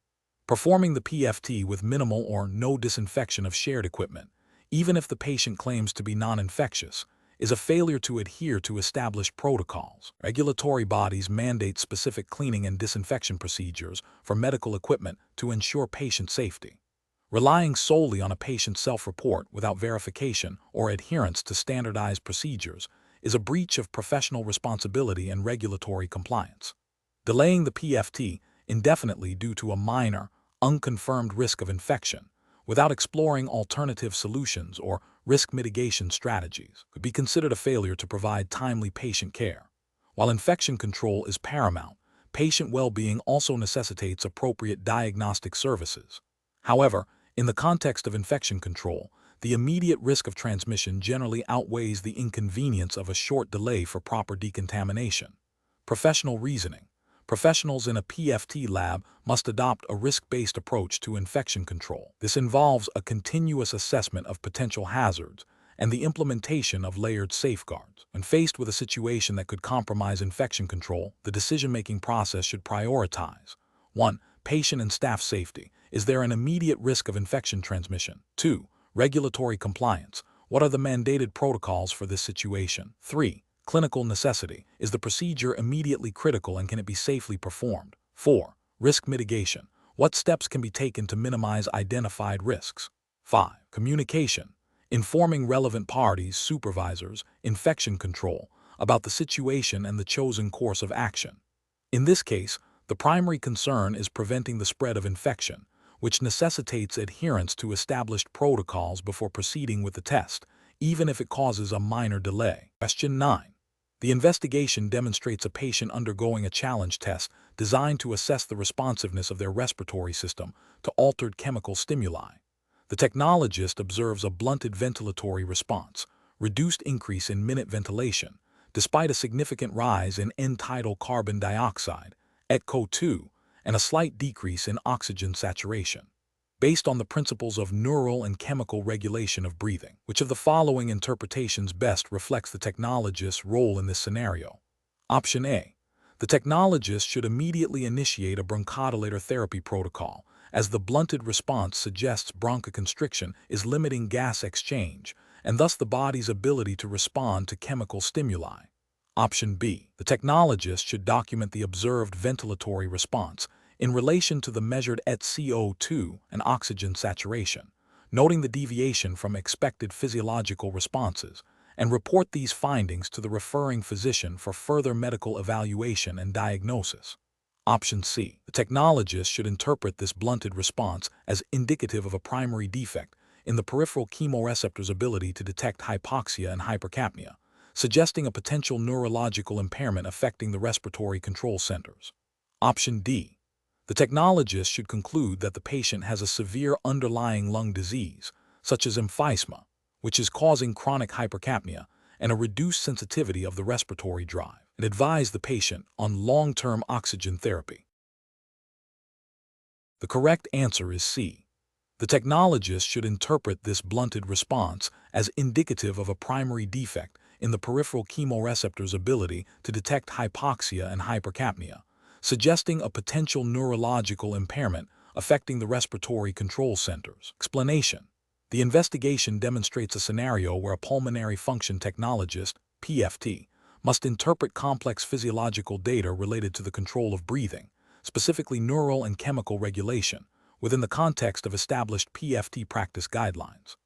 Performing the PFT with minimal or no disinfection of shared equipment, even if the patient claims to be non-infectious, is a failure to adhere to established protocols. Regulatory bodies mandate specific cleaning and disinfection procedures for medical equipment to ensure patient safety. Relying solely on a patient's self-report without verification or adherence to standardized procedures is a breach of professional responsibility and regulatory compliance. Delaying the PFT indefinitely due to a minor, unconfirmed risk of infection without exploring alternative solutions or risk mitigation strategies could be considered a failure to provide timely patient care. While infection control is paramount, patient well-being also necessitates appropriate diagnostic services. However, in the context of infection control, the immediate risk of transmission generally outweighs the inconvenience of a short delay for proper decontamination. Professional reasoning. Professionals in a PFT lab must adopt a risk-based approach to infection control. This involves a continuous assessment of potential hazards and the implementation of layered safeguards. When faced with a situation that could compromise infection control, the decision-making process should prioritize 1. Patient and staff safety. Is there an immediate risk of infection transmission? 2. Regulatory compliance. What are the mandated protocols for this situation? 3. Clinical necessity. Is the procedure immediately critical and can it be safely performed? 4. Risk mitigation. What steps can be taken to minimize identified risks? 5. Communication. Informing relevant parties, supervisors, infection control, about the situation and the chosen course of action. In this case, the primary concern is preventing the spread of infection, which necessitates adherence to established protocols before proceeding with the test, even if it causes a minor delay. Question 9. The investigation demonstrates a patient undergoing a challenge test designed to assess the responsiveness of their respiratory system to altered chemical stimuli. The technologist observes a blunted ventilatory response, reduced increase in minute ventilation, despite a significant rise in end-tidal carbon dioxide, ETCO2, and a slight decrease in oxygen saturation. Based on the principles of neural and chemical regulation of breathing, which of the following interpretations best reflects the technologist's role in this scenario? Option A. The technologist should immediately initiate a bronchodilator therapy protocol, as the blunted response suggests bronchoconstriction is limiting gas exchange, and thus the body's ability to respond to chemical stimuli. Option B. The technologist should document the observed ventilatory response in relation to the measured ETCO2 and oxygen saturation, noting the deviation from expected physiological responses, and report these findings to the referring physician for further medical evaluation and diagnosis. Option C. The technologist should interpret this blunted response as indicative of a primary defect in the peripheral chemoreceptor's ability to detect hypoxia and hypercapnia, suggesting a potential neurological impairment affecting the respiratory control centers. Option D. The technologist should conclude that the patient has a severe underlying lung disease, such as emphysema, which is causing chronic hypercapnia and a reduced sensitivity of the respiratory drive, and advise the patient on long-term oxygen therapy. The correct answer is C. The technologist should interpret this blunted response as indicative of a primary defect in the peripheral chemoreceptor's ability to detect hypoxia and hypercapnia, suggesting a potential neurological impairment affecting the respiratory control centers. Explanation: the investigation demonstrates a scenario where a pulmonary function technologist, PFT, must interpret complex physiological data related to the control of breathing, specifically neural and chemical regulation, within the context of established PFT practice guidelines.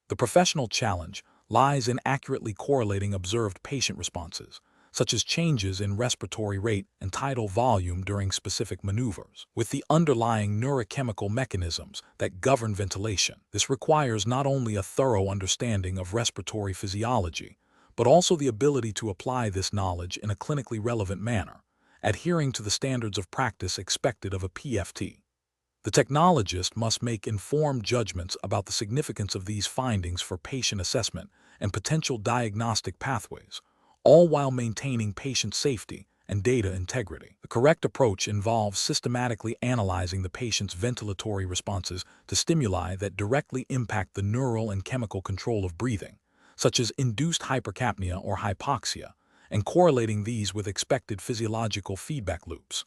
The professional challenge lies in accurately correlating observed patient responses, such as changes in respiratory rate and tidal volume during specific maneuvers, with the underlying neurochemical mechanisms that govern ventilation. This requires not only a thorough understanding of respiratory physiology, but also the ability to apply this knowledge in a clinically relevant manner, adhering to the standards of practice expected of a PFT. The technologist must make informed judgments about the significance of these findings for patient assessment and potential diagnostic pathways, all while maintaining patient safety and data integrity. The correct approach involves systematically analyzing the patient's ventilatory responses to stimuli that directly impact the neural and chemical control of breathing, such as induced hypercapnia or hypoxia, and correlating these with expected physiological feedback loops.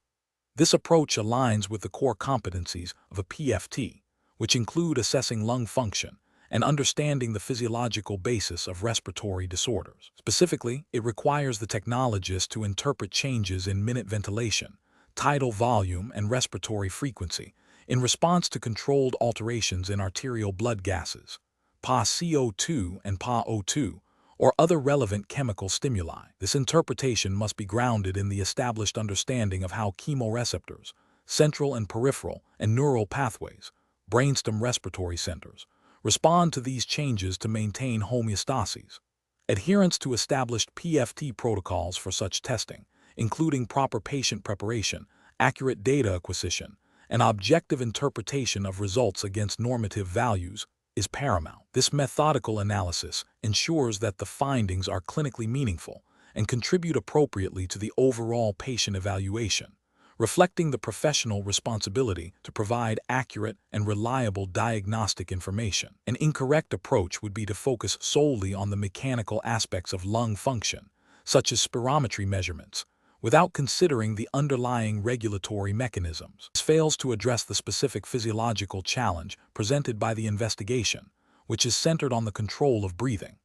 This approach aligns with the core competencies of a PFT, which include assessing lung function and understanding the physiological basis of respiratory disorders. Specifically, it requires the technologist to interpret changes in minute ventilation, tidal volume, and respiratory frequency in response to controlled alterations in arterial blood gases, PaCO2 and PaO2, or other relevant chemical stimuli. This interpretation must be grounded in the established understanding of how chemoreceptors, central and peripheral and neural pathways, brainstem respiratory centers, respond to these changes to maintain homeostasis. Adherence to established PFT protocols for such testing, including proper patient preparation, accurate data acquisition, and objective interpretation of results against normative values, is paramount. This methodical analysis ensures that the findings are clinically meaningful and contribute appropriately to the overall patient evaluation, reflecting the professional responsibility to provide accurate and reliable diagnostic information. An incorrect approach would be to focus solely on the mechanical aspects of lung function, such as spirometry measurements, without considering the underlying regulatory mechanisms. This fails to address the specific physiological challenge presented by the investigation, which is centered on the control of breathing.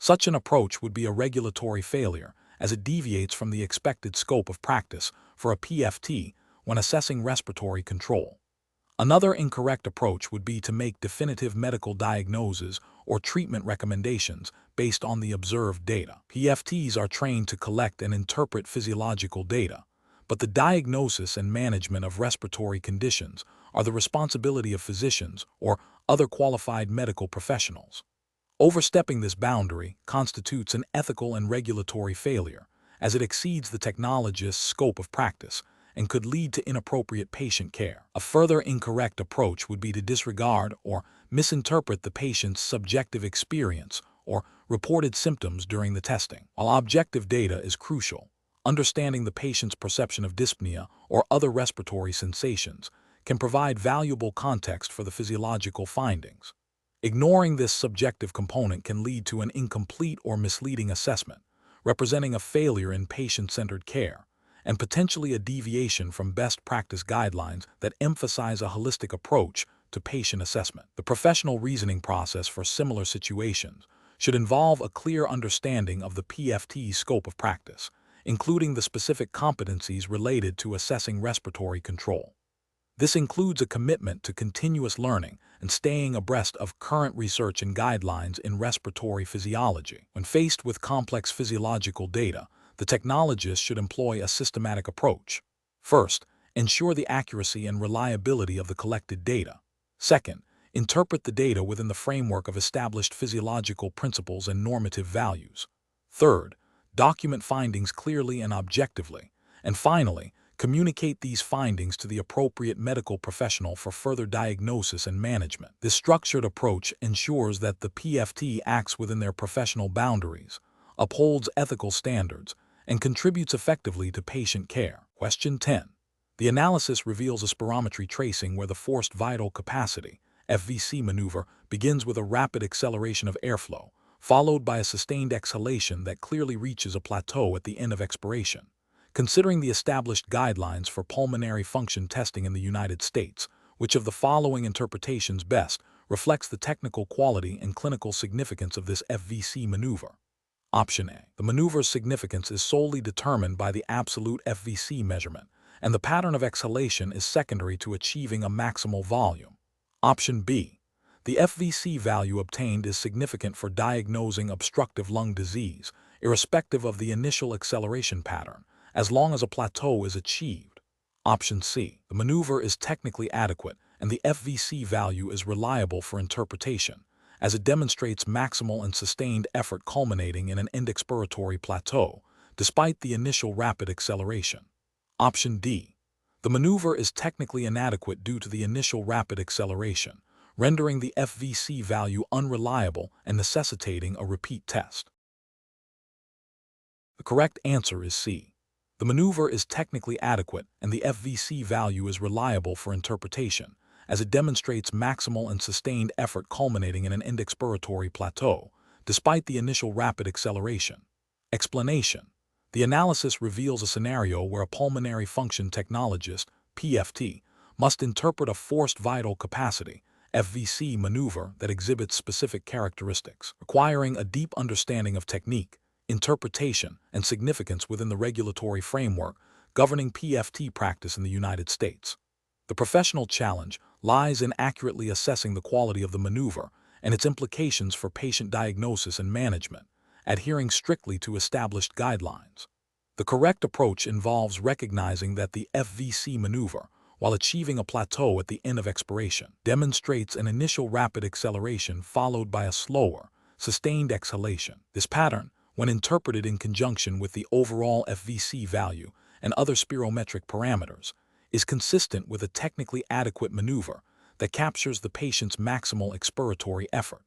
Such an approach would be a regulatory failure, as it deviates from the expected scope of practice for a PFT when assessing respiratory control. Another incorrect approach would be to make definitive medical diagnoses or treatment recommendations based on the observed data. PFTs are trained to collect and interpret physiological data, but the diagnosis and management of respiratory conditions are the responsibility of physicians or other qualified medical professionals. Overstepping this boundary constitutes an ethical and regulatory failure, as it exceeds the technologist's scope of practice and could lead to inappropriate patient care. A further incorrect approach would be to disregard or misinterpret the patient's subjective experience or reported symptoms during the testing. While objective data is crucial, understanding the patient's perception of dyspnea or other respiratory sensations can provide valuable context for the physiological findings. Ignoring this subjective component can lead to an incomplete or misleading assessment, representing a failure in patient-centered care, and potentially a deviation from best practice guidelines that emphasize a holistic approach to patient assessment. The professional reasoning process for similar situations should involve a clear understanding of the PFT's scope of practice, including the specific competencies related to assessing respiratory control. This includes a commitment to continuous learning and staying abreast of current research and guidelines in respiratory physiology. When faced with complex physiological data, the technologist should employ a systematic approach. First, ensure the accuracy and reliability of the collected data. Second, interpret the data within the framework of established physiological principles and normative values. Third, document findings clearly and objectively. And finally, communicate these findings to the appropriate medical professional for further diagnosis and management. This structured approach ensures that the PFT acts within their professional boundaries, upholds ethical standards, and contributes effectively to patient care. Question 10. The analysis reveals a spirometry tracing where the forced vital capacity, FVC maneuver, begins with a rapid acceleration of airflow, followed by a sustained exhalation that clearly reaches a plateau at the end of expiration. Considering the established guidelines for pulmonary function testing in the United States, which of the following interpretations best reflects the technical quality and clinical significance of this FVC maneuver? Option A. The maneuver's significance is solely determined by the absolute FVC measurement, and the pattern of exhalation is secondary to achieving a maximal volume. Option B. The FVC value obtained is significant for diagnosing obstructive lung disease, irrespective of the initial acceleration pattern, as long as a plateau is achieved. Option C. The maneuver is technically adequate, and the FVC value is reliable for interpretation, as it demonstrates maximal and sustained effort culminating in an end-expiratory plateau, despite the initial rapid acceleration. Option D. The maneuver is technically inadequate due to the initial rapid acceleration, rendering the FVC value unreliable and necessitating a repeat test. The correct answer is C. The maneuver is technically adequate and the FVC value is reliable for interpretation, as it demonstrates maximal and sustained effort culminating in an end-expiratory plateau, despite the initial rapid acceleration. Explanation. The analysis reveals a scenario where a pulmonary function technologist, PFT, must interpret a forced vital capacity, FVC maneuver that exhibits specific characteristics, requiring a deep understanding of technique, interpretation, and significance within the regulatory framework governing PFT practice in the United States. The professional challenge lies in accurately assessing the quality of the maneuver and its implications for patient diagnosis and management, adhering strictly to established guidelines. The correct approach involves recognizing that the FVC maneuver, while achieving a plateau at the end of expiration, demonstrates an initial rapid acceleration followed by a slower, sustained exhalation. This pattern, when interpreted in conjunction with the overall FVC value and other spirometric parameters, is consistent with a technically adequate maneuver that captures the patient's maximal expiratory effort.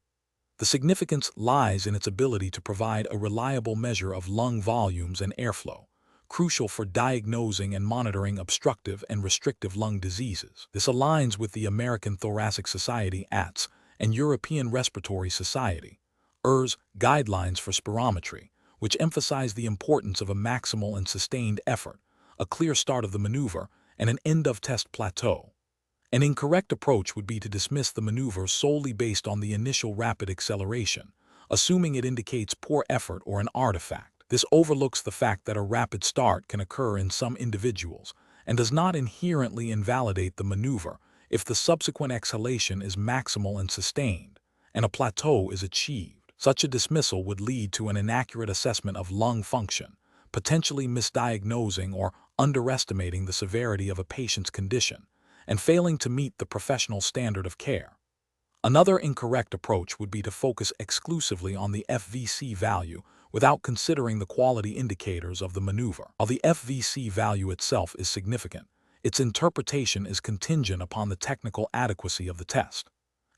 The significance lies in its ability to provide a reliable measure of lung volumes and airflow, crucial for diagnosing and monitoring obstructive and restrictive lung diseases. This aligns with the American Thoracic Society (ATS) and European Respiratory Society (ERS) guidelines for spirometry, which emphasize the importance of a maximal and sustained effort, a clear start of the maneuver, and an end-of-test plateau. An incorrect approach would be to dismiss the maneuver solely based on the initial rapid acceleration, assuming it indicates poor effort or an artifact. This overlooks the fact that a rapid start can occur in some individuals and does not inherently invalidate the maneuver if the subsequent exhalation is maximal and sustained, and a plateau is achieved. Such a dismissal would lead to an inaccurate assessment of lung function, potentially misdiagnosing or underestimating the severity of a patient's condition, and failing to meet the professional standard of care. Another incorrect approach would be to focus exclusively on the FVC value without considering the quality indicators of the maneuver. While the FVC value itself is significant, its interpretation is contingent upon the technical adequacy of the test.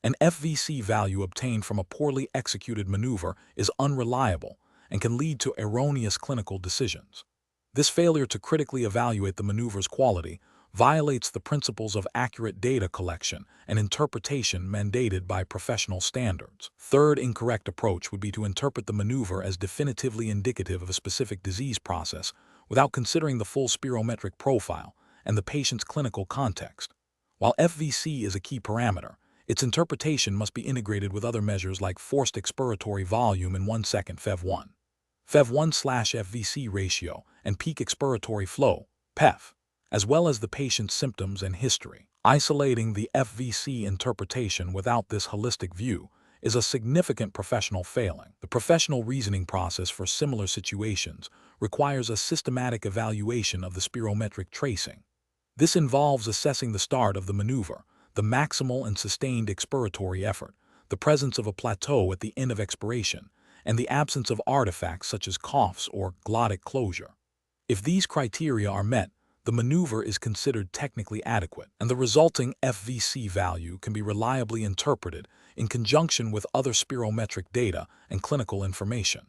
An FVC value obtained from a poorly executed maneuver is unreliable and can lead to erroneous clinical decisions. This failure to critically evaluate the maneuver's quality violates the principles of accurate data collection and interpretation mandated by professional standards. Third incorrect approach would be to interpret the maneuver as definitively indicative of a specific disease process without considering the full spirometric profile and the patient's clinical context. While FVC is a key parameter, its interpretation must be integrated with other measures like forced expiratory volume in 1 second FEV1, FEV1/FVC ratio, and peak expiratory flow, PEF, as well as the patient's symptoms and history. Isolating the FVC interpretation without this holistic view is a significant professional failing. The professional reasoning process for similar situations requires a systematic evaluation of the spirometric tracing. This involves assessing the start of the maneuver, the maximal and sustained expiratory effort, the presence of a plateau at the end of expiration, and the absence of artifacts such as coughs or glottic closure. If these criteria are met, the maneuver is considered technically adequate, and the resulting FVC value can be reliably interpreted in conjunction with other spirometric data and clinical information.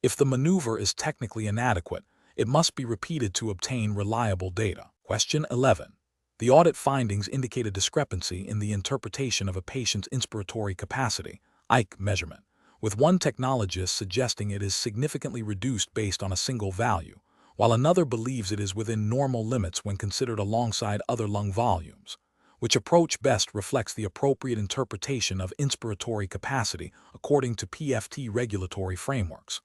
If the maneuver is technically inadequate, it must be repeated to obtain reliable data. Question 11. The audit findings indicate a discrepancy in the interpretation of a patient's inspiratory capacity, IC measurement, with one technologist suggesting it is significantly reduced based on a single value, while another believes it is within normal limits when considered alongside other lung volumes. Which approach best reflects the appropriate interpretation of inspiratory capacity according to PFT regulatory frameworks?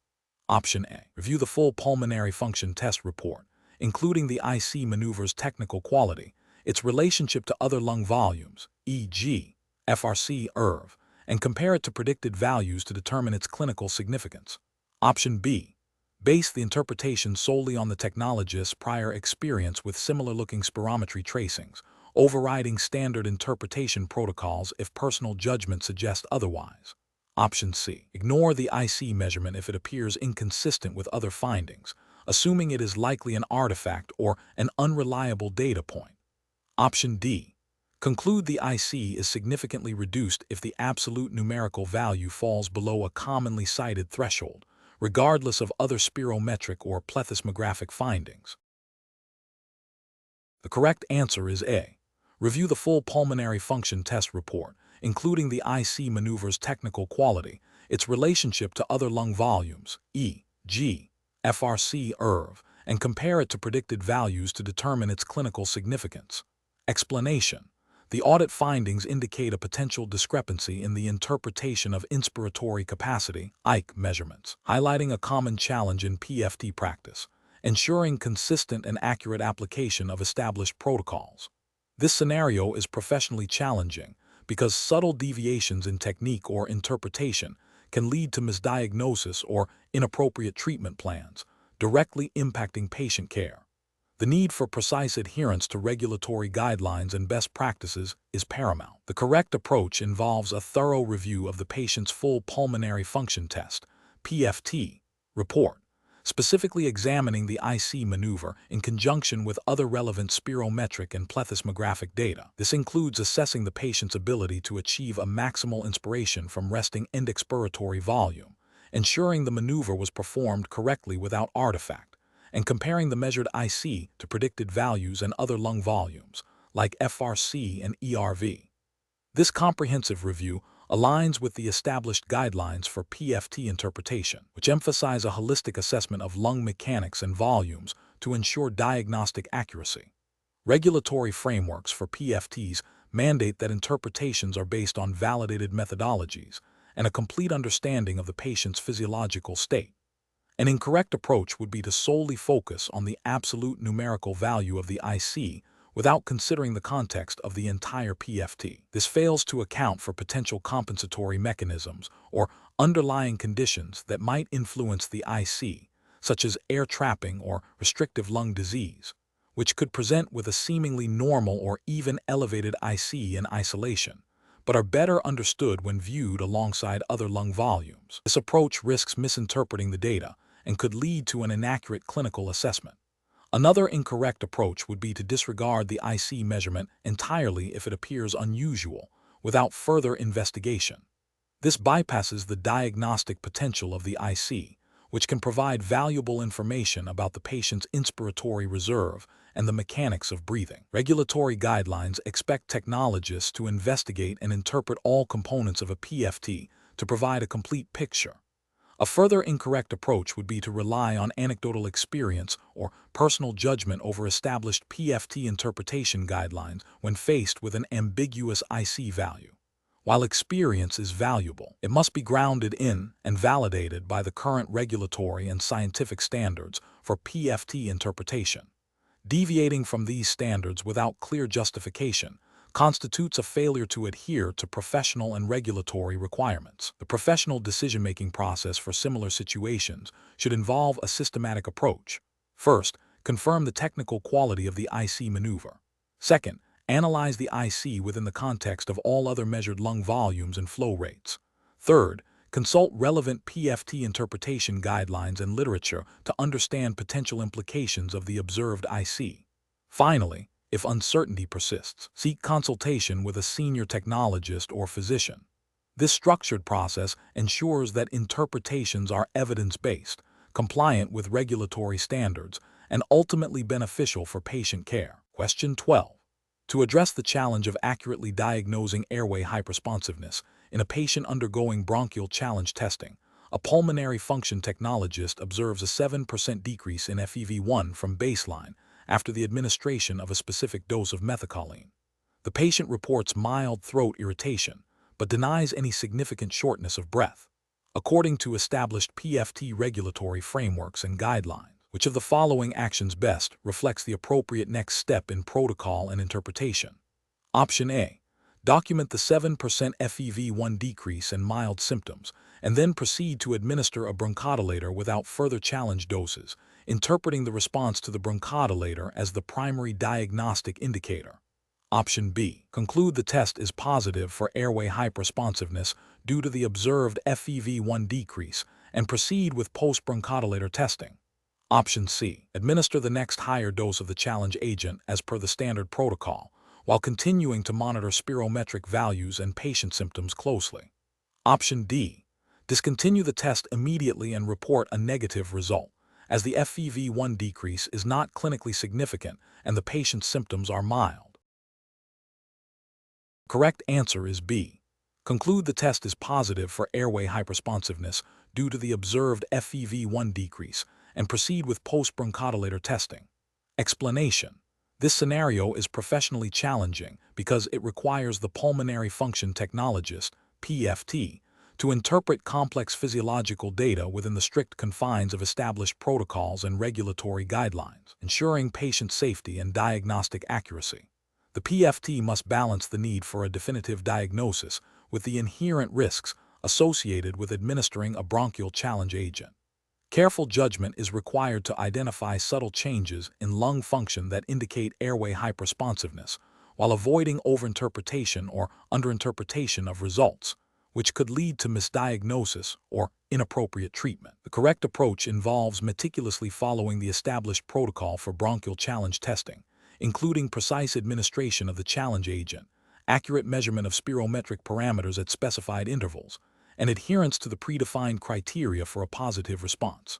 Option A. Review the full pulmonary function test report, including the IC maneuver's technical quality, its relationship to other lung volumes, e.g., FRC, ERV, and compare it to predicted values to determine its clinical significance. Option B. Base the interpretation solely on the technologist's prior experience with similar-looking spirometry tracings, overriding standard interpretation protocols if personal judgment suggests otherwise. Option C. Ignore the IC measurement if it appears inconsistent with other findings, assuming it is likely an artifact or an unreliable data point. Option D. Conclude the IC is significantly reduced if the absolute numerical value falls below a commonly cited threshold, regardless of other spirometric or plethysmographic findings. The correct answer is A. Review the full pulmonary function test report, including the IC maneuver's technical quality, its relationship to other lung volumes, e.g., FRC, ERV, and compare it to predicted values to determine its clinical significance. Explanation: the audit findings indicate a potential discrepancy in the interpretation of inspiratory capacity (IC) measurements, highlighting a common challenge in PFT practice, ensuring consistent and accurate application of established protocols. This scenario is professionally challenging because subtle deviations in technique or interpretation can lead to misdiagnosis or inappropriate treatment plans, directly impacting patient care. The need for precise adherence to regulatory guidelines and best practices is paramount. The correct approach involves a thorough review of the patient's full pulmonary function test (PFT) report, specifically examining the IC maneuver in conjunction with other relevant spirometric and plethysmographic data. This includes assessing the patient's ability to achieve a maximal inspiration from resting end-expiratory volume, ensuring the maneuver was performed correctly without artifact, and comparing the measured IC to predicted values and other lung volumes, like FRC and ERV. This comprehensive review aligns with the established guidelines for PFT interpretation, which emphasize a holistic assessment of lung mechanics and volumes to ensure diagnostic accuracy. Regulatory frameworks for PFTs mandate that interpretations are based on validated methodologies and a complete understanding of the patient's physiological state. An incorrect approach would be to solely focus on the absolute numerical value of the IC without considering the context of the entire PFT. This fails to account for potential compensatory mechanisms or underlying conditions that might influence the IC, such as air trapping or restrictive lung disease, which could present with a seemingly normal or even elevated IC in isolation, but are better understood when viewed alongside other lung volumes. This approach risks misinterpreting the data and could lead to an inaccurate clinical assessment. Another incorrect approach would be to disregard the IC measurement entirely if it appears unusual, without further investigation. This bypasses the diagnostic potential of the IC, which can provide valuable information about the patient's inspiratory reserve and the mechanics of breathing. Regulatory guidelines expect technologists to investigate and interpret all components of a PFT to provide a complete picture. A further incorrect approach would be to rely on anecdotal experience or personal judgment over established PFT interpretation guidelines when faced with an ambiguous IC value. While experience is valuable, it must be grounded in and validated by the current regulatory and scientific standards for PFT interpretation. Deviating from these standards without clear justification constitutes a failure to adhere to professional and regulatory requirements. The professional decision-making process for similar situations should involve a systematic approach. First, confirm the technical quality of the IC maneuver. Second, analyze the IC within the context of all other measured lung volumes and flow rates. Third, consult relevant PFT interpretation guidelines and literature to understand potential implications of the observed IC. Finally, if uncertainty persists, seek consultation with a senior technologist or physician. This structured process ensures that interpretations are evidence-based, compliant with regulatory standards, and ultimately beneficial for patient care. Question 12. To address the challenge of accurately diagnosing airway hyperesponsiveness, in a patient undergoing bronchial challenge testing, a pulmonary function technologist observes a 7% decrease in FEV1 from baseline after the administration of a specific dose of methacholine. The patient reports mild throat irritation, but denies any significant shortness of breath. According to established PFT regulatory frameworks and guidelines, which of the following actions best reflects the appropriate next step in protocol and interpretation? Option A. Document the 7% FEV1 decrease and mild symptoms, and then proceed to administer a bronchodilator without further challenge doses, interpreting the response to the bronchodilator as the primary diagnostic indicator. Option B. Conclude the test is positive for airway hyperresponsiveness due to the observed FEV1 decrease and proceed with post-bronchodilator testing. Option C. Administer the next higher dose of the challenge agent as per the standard protocol, while continuing to monitor spirometric values and patient symptoms closely. Option D. Discontinue the test immediately and report a negative result, as the FEV1 decrease is not clinically significant and the patient's symptoms are mild. Correct answer is B. Conclude the test is positive for airway hyperresponsiveness due to the observed FEV1 decrease and proceed with post-bronchodilator testing. Explanation. This scenario is professionally challenging because it requires the pulmonary function technologist, PFT, to interpret complex physiological data within the strict confines of established protocols and regulatory guidelines, ensuring patient safety and diagnostic accuracy. The PFT must balance the need for a definitive diagnosis with the inherent risks associated with administering a bronchial challenge agent. Careful judgment is required to identify subtle changes in lung function that indicate airway hyperresponsiveness, while avoiding overinterpretation or underinterpretation of results, which could lead to misdiagnosis or inappropriate treatment. The correct approach involves meticulously following the established protocol for bronchial challenge testing, including precise administration of the challenge agent, accurate measurement of spirometric parameters at specified intervals, and adherence to the predefined criteria for a positive response.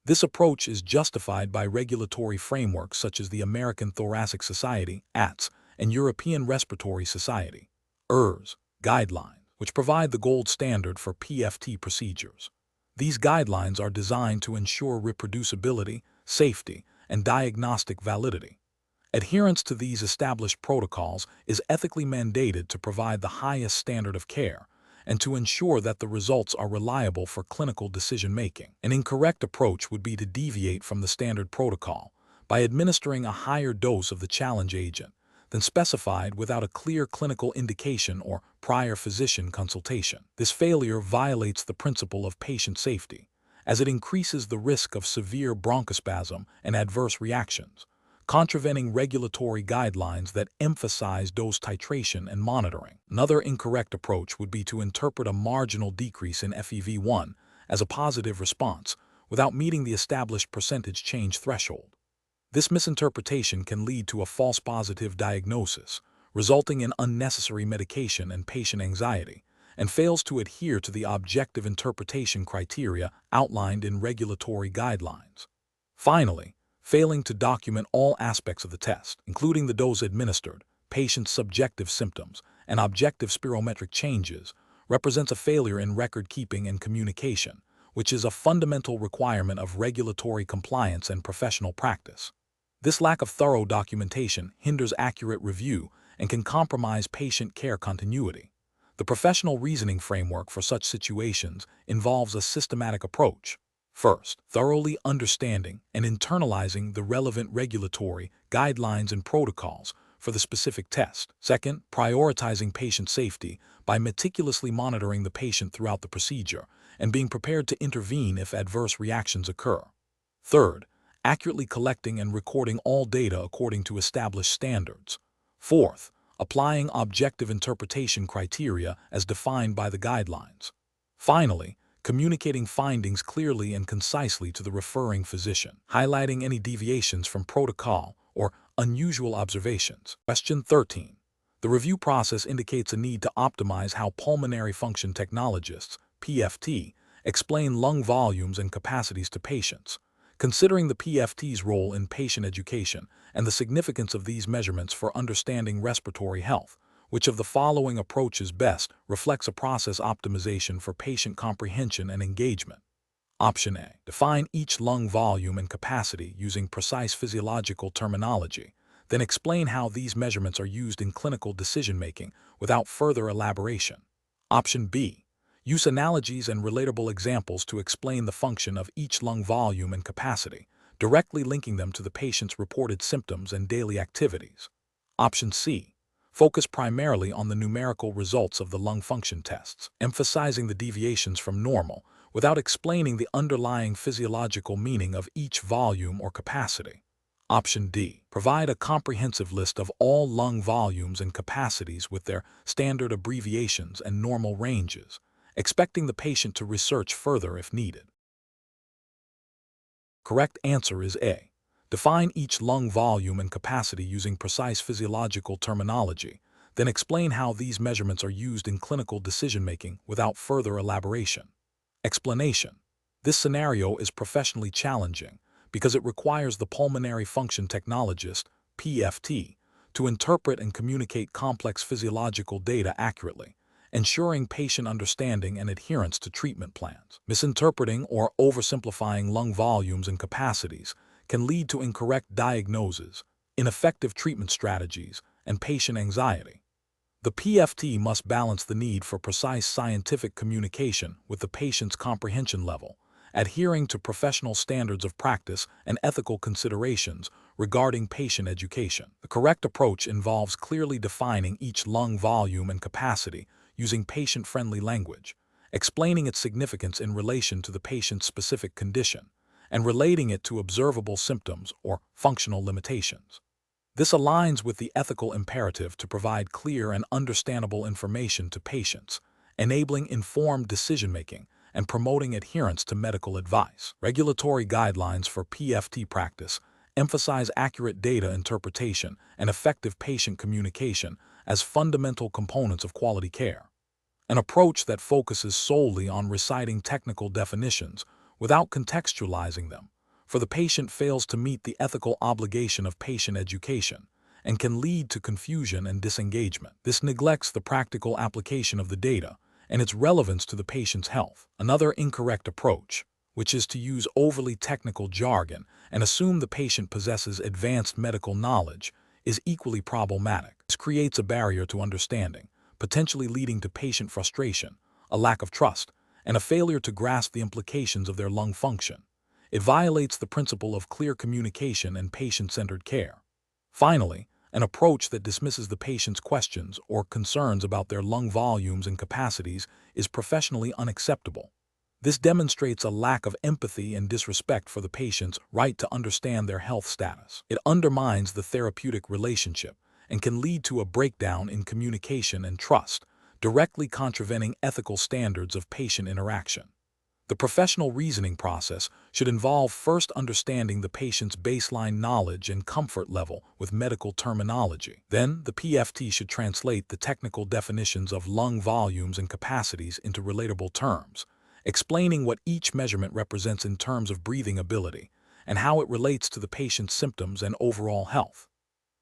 This approach is justified by regulatory frameworks such as the American Thoracic Society, ATS, and European Respiratory Society, ERS, guidelines, which provide the gold standard for PFT procedures. These guidelines are designed to ensure reproducibility, safety, and diagnostic validity. Adherence to these established protocols is ethically mandated to provide the highest standard of care and to ensure that the results are reliable for clinical decision-making. An incorrect approach would be to deviate from the standard protocol by administering a higher dose of the challenge agent than specified without a clear clinical indication or prior physician consultation. This failure violates the principle of patient safety, as it increases the risk of severe bronchospasm and adverse reactions, contravening regulatory guidelines that emphasize dose titration and monitoring. Another incorrect approach would be to interpret a marginal decrease in FEV1 as a positive response without meeting the established percentage change threshold. This misinterpretation can lead to a false positive diagnosis, resulting in unnecessary medication and patient anxiety, and fails to adhere to the objective interpretation criteria outlined in regulatory guidelines. Finally, failing to document all aspects of the test, including the dose administered, patient's subjective symptoms, and objective spirometric changes, represents a failure in record-keeping and communication, which is a fundamental requirement of regulatory compliance and professional practice. This lack of thorough documentation hinders accurate review and can compromise patient care continuity. The professional reasoning framework for such situations involves a systematic approach. First, thoroughly understanding and internalizing the relevant regulatory guidelines and protocols for the specific test. Second, prioritizing patient safety by meticulously monitoring the patient throughout the procedure and being prepared to intervene if adverse reactions occur. Third, accurately collecting and recording all data according to established standards. Fourth, applying objective interpretation criteria as defined by the guidelines. Finally, communicating findings clearly and concisely to the referring physician, highlighting any deviations from protocol or unusual observations. Question 13. The review process indicates a need to optimize how pulmonary function technologists, PFT, explain lung volumes and capacities to patients. Considering the PFT's role in patient education and the significance of these measurements for understanding respiratory health, Which of the following approaches best reflects a process optimization for patient comprehension and engagement? Option A. Define each lung volume and capacity using precise physiological terminology, then explain how these measurements are used in clinical decision-making without further elaboration. Option B. Use analogies and relatable examples to explain the function of each lung volume and capacity, directly linking them to the patient's reported symptoms and daily activities. Option C. Focus primarily on the numerical results of the lung function tests, emphasizing the deviations from normal, without explaining the underlying physiological meaning of each volume or capacity. Option D. Provide a comprehensive list of all lung volumes and capacities with their standard abbreviations and normal ranges, expecting the patient to research further if needed. Correct answer is A. Define each lung volume and capacity using precise physiological terminology, then explain how these measurements are used in clinical decision-making without further elaboration. Explanation. This scenario is professionally challenging because it requires the pulmonary function technologist, PFT, to interpret and communicate complex physiological data accurately, ensuring patient understanding and adherence to treatment plans. Misinterpreting or oversimplifying lung volumes and capacities can lead to incorrect diagnoses, ineffective treatment strategies, and patient anxiety. The PFT must balance the need for precise scientific communication with the patient's comprehension level, adhering to professional standards of practice and ethical considerations regarding patient education. The correct approach involves clearly defining each lung volume and capacity using patient-friendly language, explaining its significance in relation to the patient's specific condition, and relating it to observable symptoms or functional limitations. This aligns with the ethical imperative to provide clear and understandable information to patients, enabling informed decision-making and promoting adherence to medical advice. Regulatory guidelines for PFT practice emphasize accurate data interpretation and effective patient communication as fundamental components of quality care. An approach that focuses solely on reciting technical definitions without contextualizing them for the patient fails to meet the ethical obligation of patient education and can lead to confusion and disengagement. This neglects the practical application of the data and its relevance to the patient's health. Another incorrect approach, which is to use overly technical jargon and assume the patient possesses advanced medical knowledge, is equally problematic. This creates a barrier to understanding, potentially leading to patient frustration, a lack of trust, and a failure to grasp the implications of their lung function. It violates the principle of clear communication and patient-centered care. Finally, an approach that dismisses the patient's questions or concerns about their lung volumes and capacities is professionally unacceptable. This demonstrates a lack of empathy and disrespect for the patient's right to understand their health status. It undermines the therapeutic relationship and can lead to a breakdown in communication and trust, directly contravening ethical standards of patient interaction. The professional reasoning process should involve first understanding the patient's baseline knowledge and comfort level with medical terminology. Then, the PFT should translate the technical definitions of lung volumes and capacities into relatable terms, explaining what each measurement represents in terms of breathing ability and how it relates to the patient's symptoms and overall health.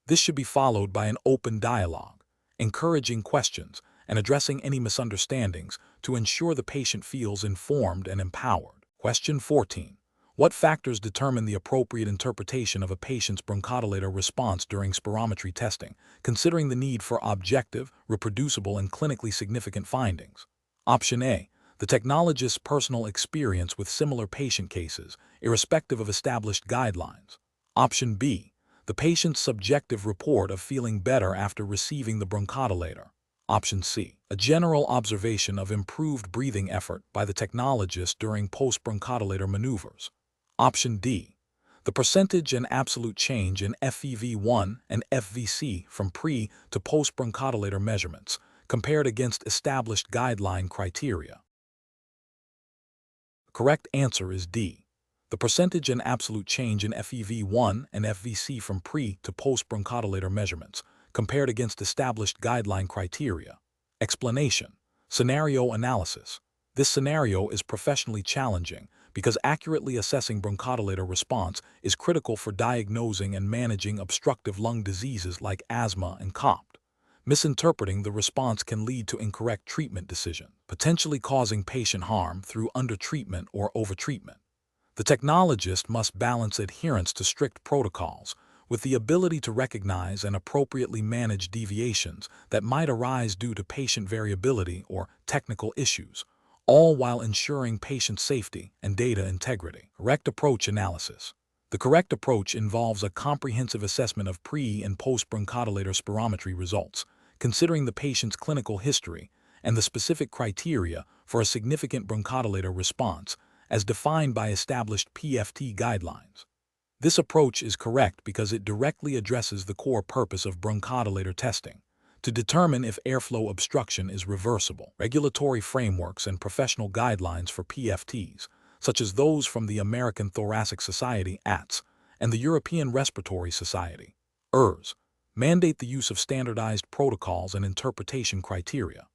This should be followed by an open dialogue, encouraging questions and addressing any misunderstandings to ensure the patient feels informed and empowered. Question 14. What factors determine the appropriate interpretation of a patient's bronchodilator response during spirometry testing, considering the need for objective, reproducible, and clinically significant findings? Option A. The technologist's personal experience with similar patient cases, irrespective of established guidelines. Option B. The patient's subjective report of feeling better after receiving the bronchodilator. Option C. A general observation of improved breathing effort by the technologist during post-bronchodilator maneuvers. Option D. The percentage and absolute change in FEV1 and FVC from pre- to post-bronchodilator measurements, compared against established guideline criteria. The correct answer is D. The percentage and absolute change in FEV1 and FVC from pre- to post-bronchodilator measurements, compared against established guideline criteria. Explanation. Scenario analysis. This scenario is professionally challenging because accurately assessing bronchodilator response is critical for diagnosing and managing obstructive lung diseases like asthma and COPD. Misinterpreting the response can lead to incorrect treatment decision, potentially causing patient harm through undertreatment or overtreatment. The technologist must balance adherence to strict protocols with the ability to recognize and appropriately manage deviations that might arise due to patient variability or technical issues, all while ensuring patient safety and data integrity. Correct approach analysis. The correct approach involves a comprehensive assessment of pre- and post-bronchodilator spirometry results, considering the patient's clinical history and the specific criteria for a significant bronchodilator response as defined by established PFT guidelines. This approach is correct because it directly addresses the core purpose of bronchodilator testing, to determine if airflow obstruction is reversible. Regulatory frameworks and professional guidelines for PFTs, such as those from the American Thoracic Society (ATS) and the European Respiratory Society (ERS), mandate the use of standardized protocols and interpretation criteria.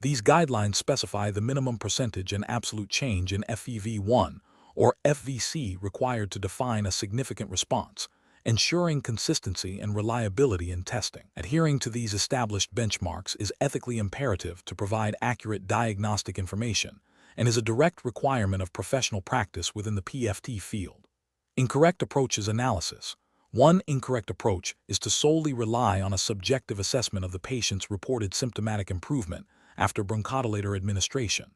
These guidelines specify the minimum percentage and absolute change in FEV1 or FVC required to define a significant response, ensuring consistency and reliability in testing. Adhering to these established benchmarks is ethically imperative to provide accurate diagnostic information and is a direct requirement of professional practice within the PFT field. Incorrect approaches analysis. One incorrect approach is to solely rely on a subjective assessment of the patient's reported symptomatic improvement after bronchodilator administration.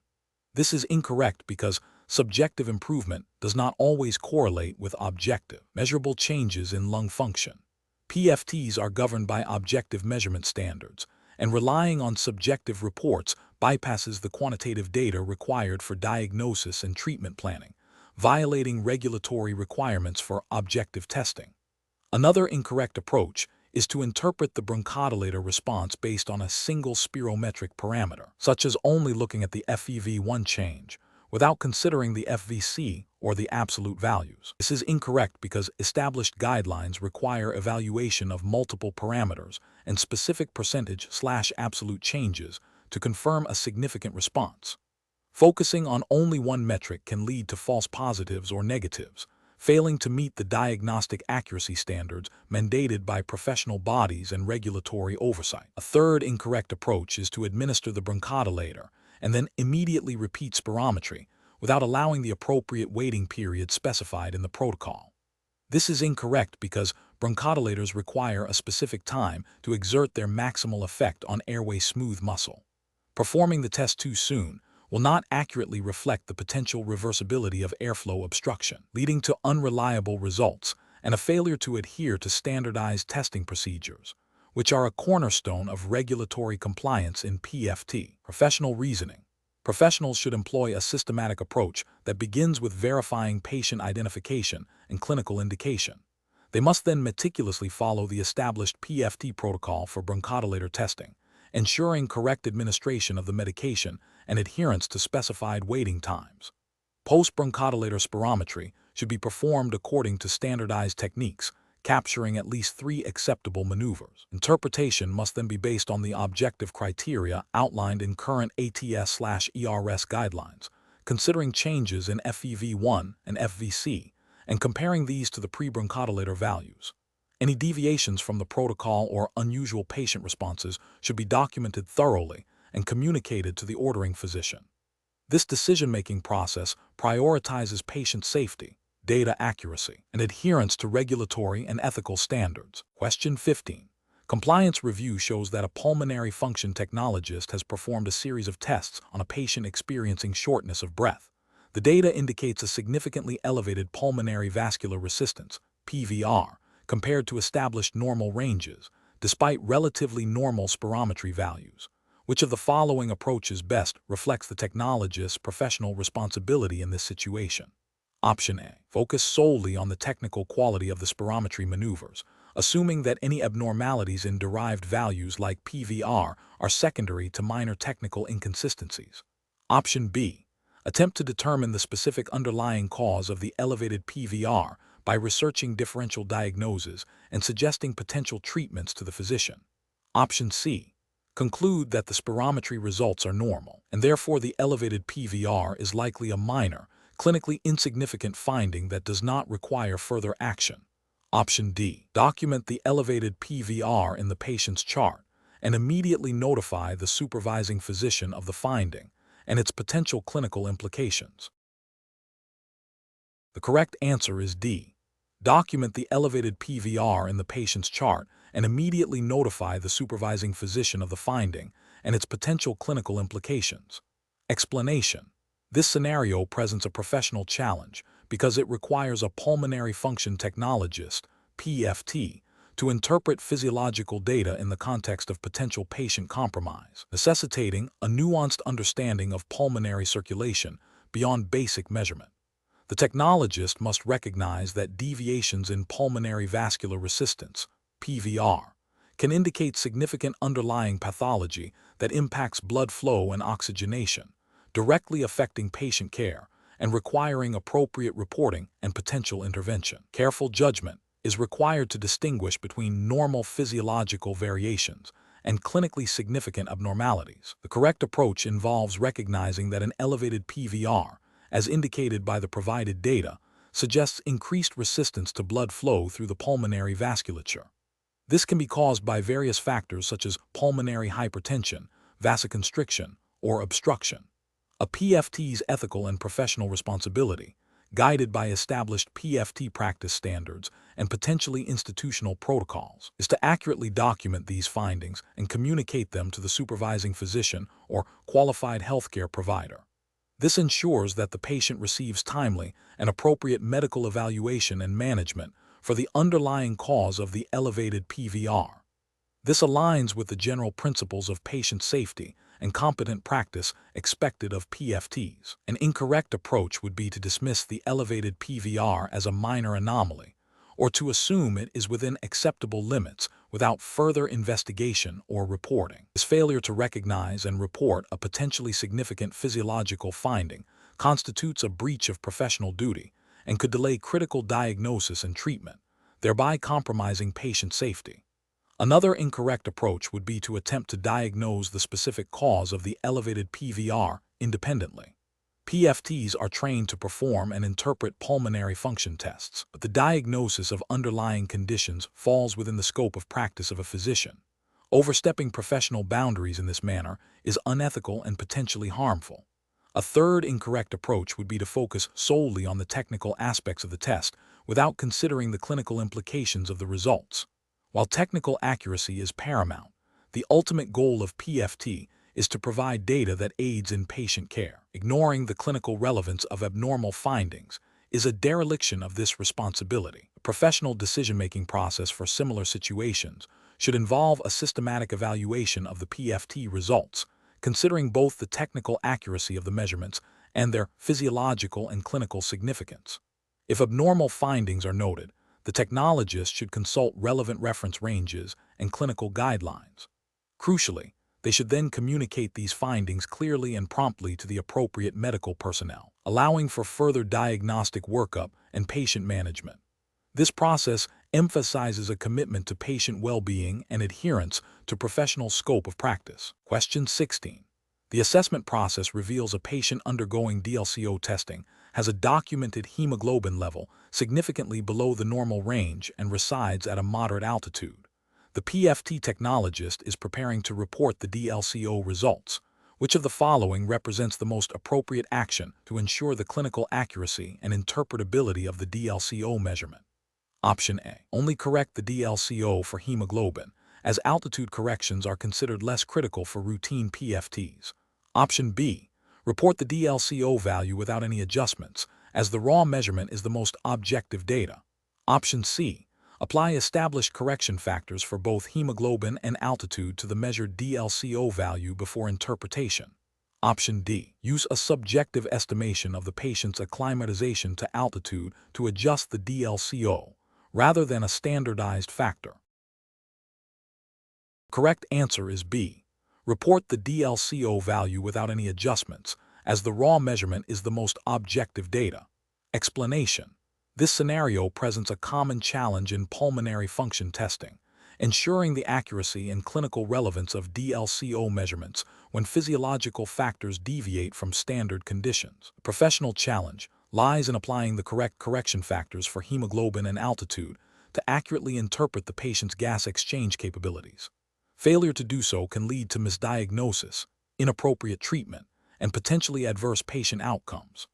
This is incorrect because subjective improvement does not always correlate with objective, measurable changes in lung function. PFTs are governed by objective measurement standards, and relying on subjective reports bypasses the quantitative data required for diagnosis and treatment planning, violating regulatory requirements for objective testing. Another incorrect approach is to interpret the bronchodilator response based on a single spirometric parameter, such as only looking at the FEV1 change, without considering the FVC or the absolute values. This is incorrect because established guidelines require evaluation of multiple parameters and specific percentage/absolute changes to confirm a significant response. Focusing on only one metric can lead to false positives or negatives, failing to meet the diagnostic accuracy standards mandated by professional bodies and regulatory oversight. A third incorrect approach is to administer the bronchodilator and then immediately repeat spirometry without allowing the appropriate waiting period specified in the protocol. This is incorrect because bronchodilators require a specific time to exert their maximal effect on airway smooth muscle. Performing the test too soon will not accurately reflect the potential reversibility of airflow obstruction, leading to unreliable results and a failure to adhere to standardized testing procedures, which are a cornerstone of regulatory compliance in PFT. Professional reasoning. Professionals should employ a systematic approach that begins with verifying patient identification and clinical indication. They must then meticulously follow the established PFT protocol for bronchodilator testing, ensuring correct administration of the medication and adherence to specified waiting times. Post-bronchodilator spirometry should be performed according to standardized techniques, capturing at least 3 acceptable maneuvers. Interpretation must then be based on the objective criteria outlined in current ATS/ERS guidelines, considering changes in FEV1 and FVC, and comparing these to the pre-bronchodilator values. Any deviations from the protocol or unusual patient responses should be documented thoroughly and communicated to the ordering physician. This decision-making process prioritizes patient safety, data accuracy, and adherence to regulatory and ethical standards. Question 15. Compliance review shows that a pulmonary function technologist has performed a series of tests on a patient experiencing shortness of breath. The data indicates a significantly elevated pulmonary vascular resistance, PVR, compared to established normal ranges, despite relatively normal spirometry values. Which of the following approaches best reflects the technologist's professional responsibility in this situation? Option A. Focus solely on the technical quality of the spirometry maneuvers, assuming that any abnormalities in derived values like PVR are secondary to minor technical inconsistencies. Option B. Attempt to determine the specific underlying cause of the elevated PVR by researching differential diagnoses and suggesting potential treatments to the physician. Option C. Conclude that the spirometry results are normal, and therefore the elevated PVR is likely a minor, clinically insignificant finding that does not require further action. Option D. Document the elevated PVR in the patient's chart and immediately notify the supervising physician of the finding and its potential clinical implications. The correct answer is D. Document the elevated PVR in the patient's chart and immediately notify the supervising physician of the finding and its potential clinical implications. Explanation. This scenario presents a professional challenge because it requires a pulmonary function technologist, PFT, to interpret physiological data in the context of potential patient compromise, necessitating a nuanced understanding of pulmonary circulation beyond basic measurement. The technologist must recognize that deviations in pulmonary vascular resistance, PVR, can indicate significant underlying pathology that impacts blood flow and oxygenation, directly affecting patient care and requiring appropriate reporting and potential intervention. Careful judgment is required to distinguish between normal physiological variations and clinically significant abnormalities. The correct approach involves recognizing that an elevated PVR, as indicated by the provided data, suggests increased resistance to blood flow through the pulmonary vasculature. This can be caused by various factors such as pulmonary hypertension, vasoconstriction, or obstruction. A PFT's ethical and professional responsibility, guided by established PFT practice standards and potentially institutional protocols, is to accurately document these findings and communicate them to the supervising physician or qualified healthcare provider. This ensures that the patient receives timely and appropriate medical evaluation and management for the underlying cause of the elevated PVR. This aligns with the general principles of patient safety and competent practice expected of PFTs. An incorrect approach would be to dismiss the elevated PVR as a minor anomaly, or to assume it is within acceptable limits without further investigation or reporting. This failure to recognize and report a potentially significant physiological finding constitutes a breach of professional duty and could delay critical diagnosis and treatment, thereby compromising patient safety. Another incorrect approach would be to attempt to diagnose the specific cause of the elevated PVR independently. PFTs are trained to perform and interpret pulmonary function tests, but the diagnosis of underlying conditions falls within the scope of practice of a physician. Overstepping professional boundaries in this manner is unethical and potentially harmful. A third incorrect approach would be to focus solely on the technical aspects of the test without considering the clinical implications of the results. While technical accuracy is paramount, the ultimate goal of PFT is to provide data that aids in patient care. Ignoring the clinical relevance of abnormal findings is a dereliction of this responsibility. A professional decision-making process for similar situations should involve a systematic evaluation of the PFT results, considering both the technical accuracy of the measurements and their physiological and clinical significance. If abnormal findings are noted, the technologist should consult relevant reference ranges and clinical guidelines. Crucially, they should then communicate these findings clearly and promptly to the appropriate medical personnel, allowing for further diagnostic workup and patient management. This process emphasizes a commitment to patient well-being and adherence to professional scope of practice. Question 16. The assessment process reveals a patient undergoing DLCO testing has a documented hemoglobin level significantly below the normal range and resides at a moderate altitude. The PFT technologist is preparing to report the DLCO results. Which of the following represents the most appropriate action to ensure the clinical accuracy and interpretability of the DLCO measurement? Option A. Only correct the DLCO for hemoglobin, as altitude corrections are considered less critical for routine PFTs. Option B. Report the DLCO value without any adjustments, as the raw measurement is the most objective data. Option C. Apply established correction factors for both hemoglobin and altitude to the measured DLCO value before interpretation. Option D. Use a subjective estimation of the patient's acclimatization to altitude to adjust the DLCO, rather than a standardized factor. Correct answer is B. Report the DLCO value without any adjustments, as the raw measurement is the most objective data. Explanation. This scenario presents a common challenge in pulmonary function testing, ensuring the accuracy and clinical relevance of DLCO measurements when physiological factors deviate from standard conditions. The professional challenge lies in applying the correct correction factors for hemoglobin and altitude to accurately interpret the patient's gas exchange capabilities. Failure to do so can lead to misdiagnosis, inappropriate treatment, and potentially adverse patient outcomes.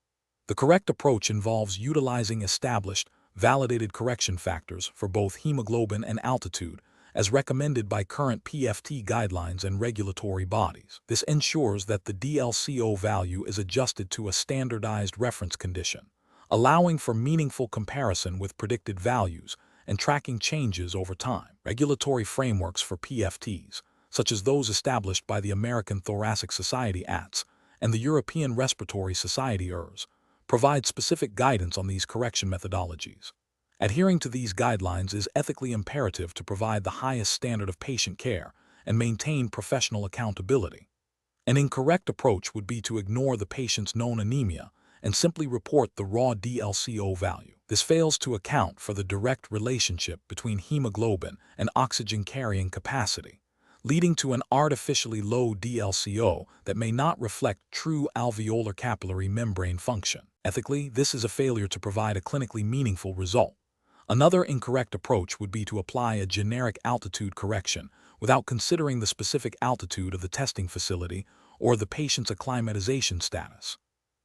The correct approach involves utilizing established, validated correction factors for both hemoglobin and altitude, as recommended by current PFT guidelines and regulatory bodies. This ensures that the DLCO value is adjusted to a standardized reference condition, allowing for meaningful comparison with predicted values and tracking changes over time. Regulatory frameworks for PFTs, such as those established by the American Thoracic Society (ATS) and the European Respiratory Society (ERS), provide specific guidance on these correction methodologies. Adhering to these guidelines is ethically imperative to provide the highest standard of patient care and maintain professional accountability. An incorrect approach would be to ignore the patient's known anemia and simply report the raw DLCO value. This fails to account for the direct relationship between hemoglobin and oxygen carrying capacity, leading to an artificially low DLCO that may not reflect true alveolar capillary membrane function. Ethically, this is a failure to provide a clinically meaningful result. Another incorrect approach would be to apply a generic altitude correction without considering the specific altitude of the testing facility or the patient's acclimatization status.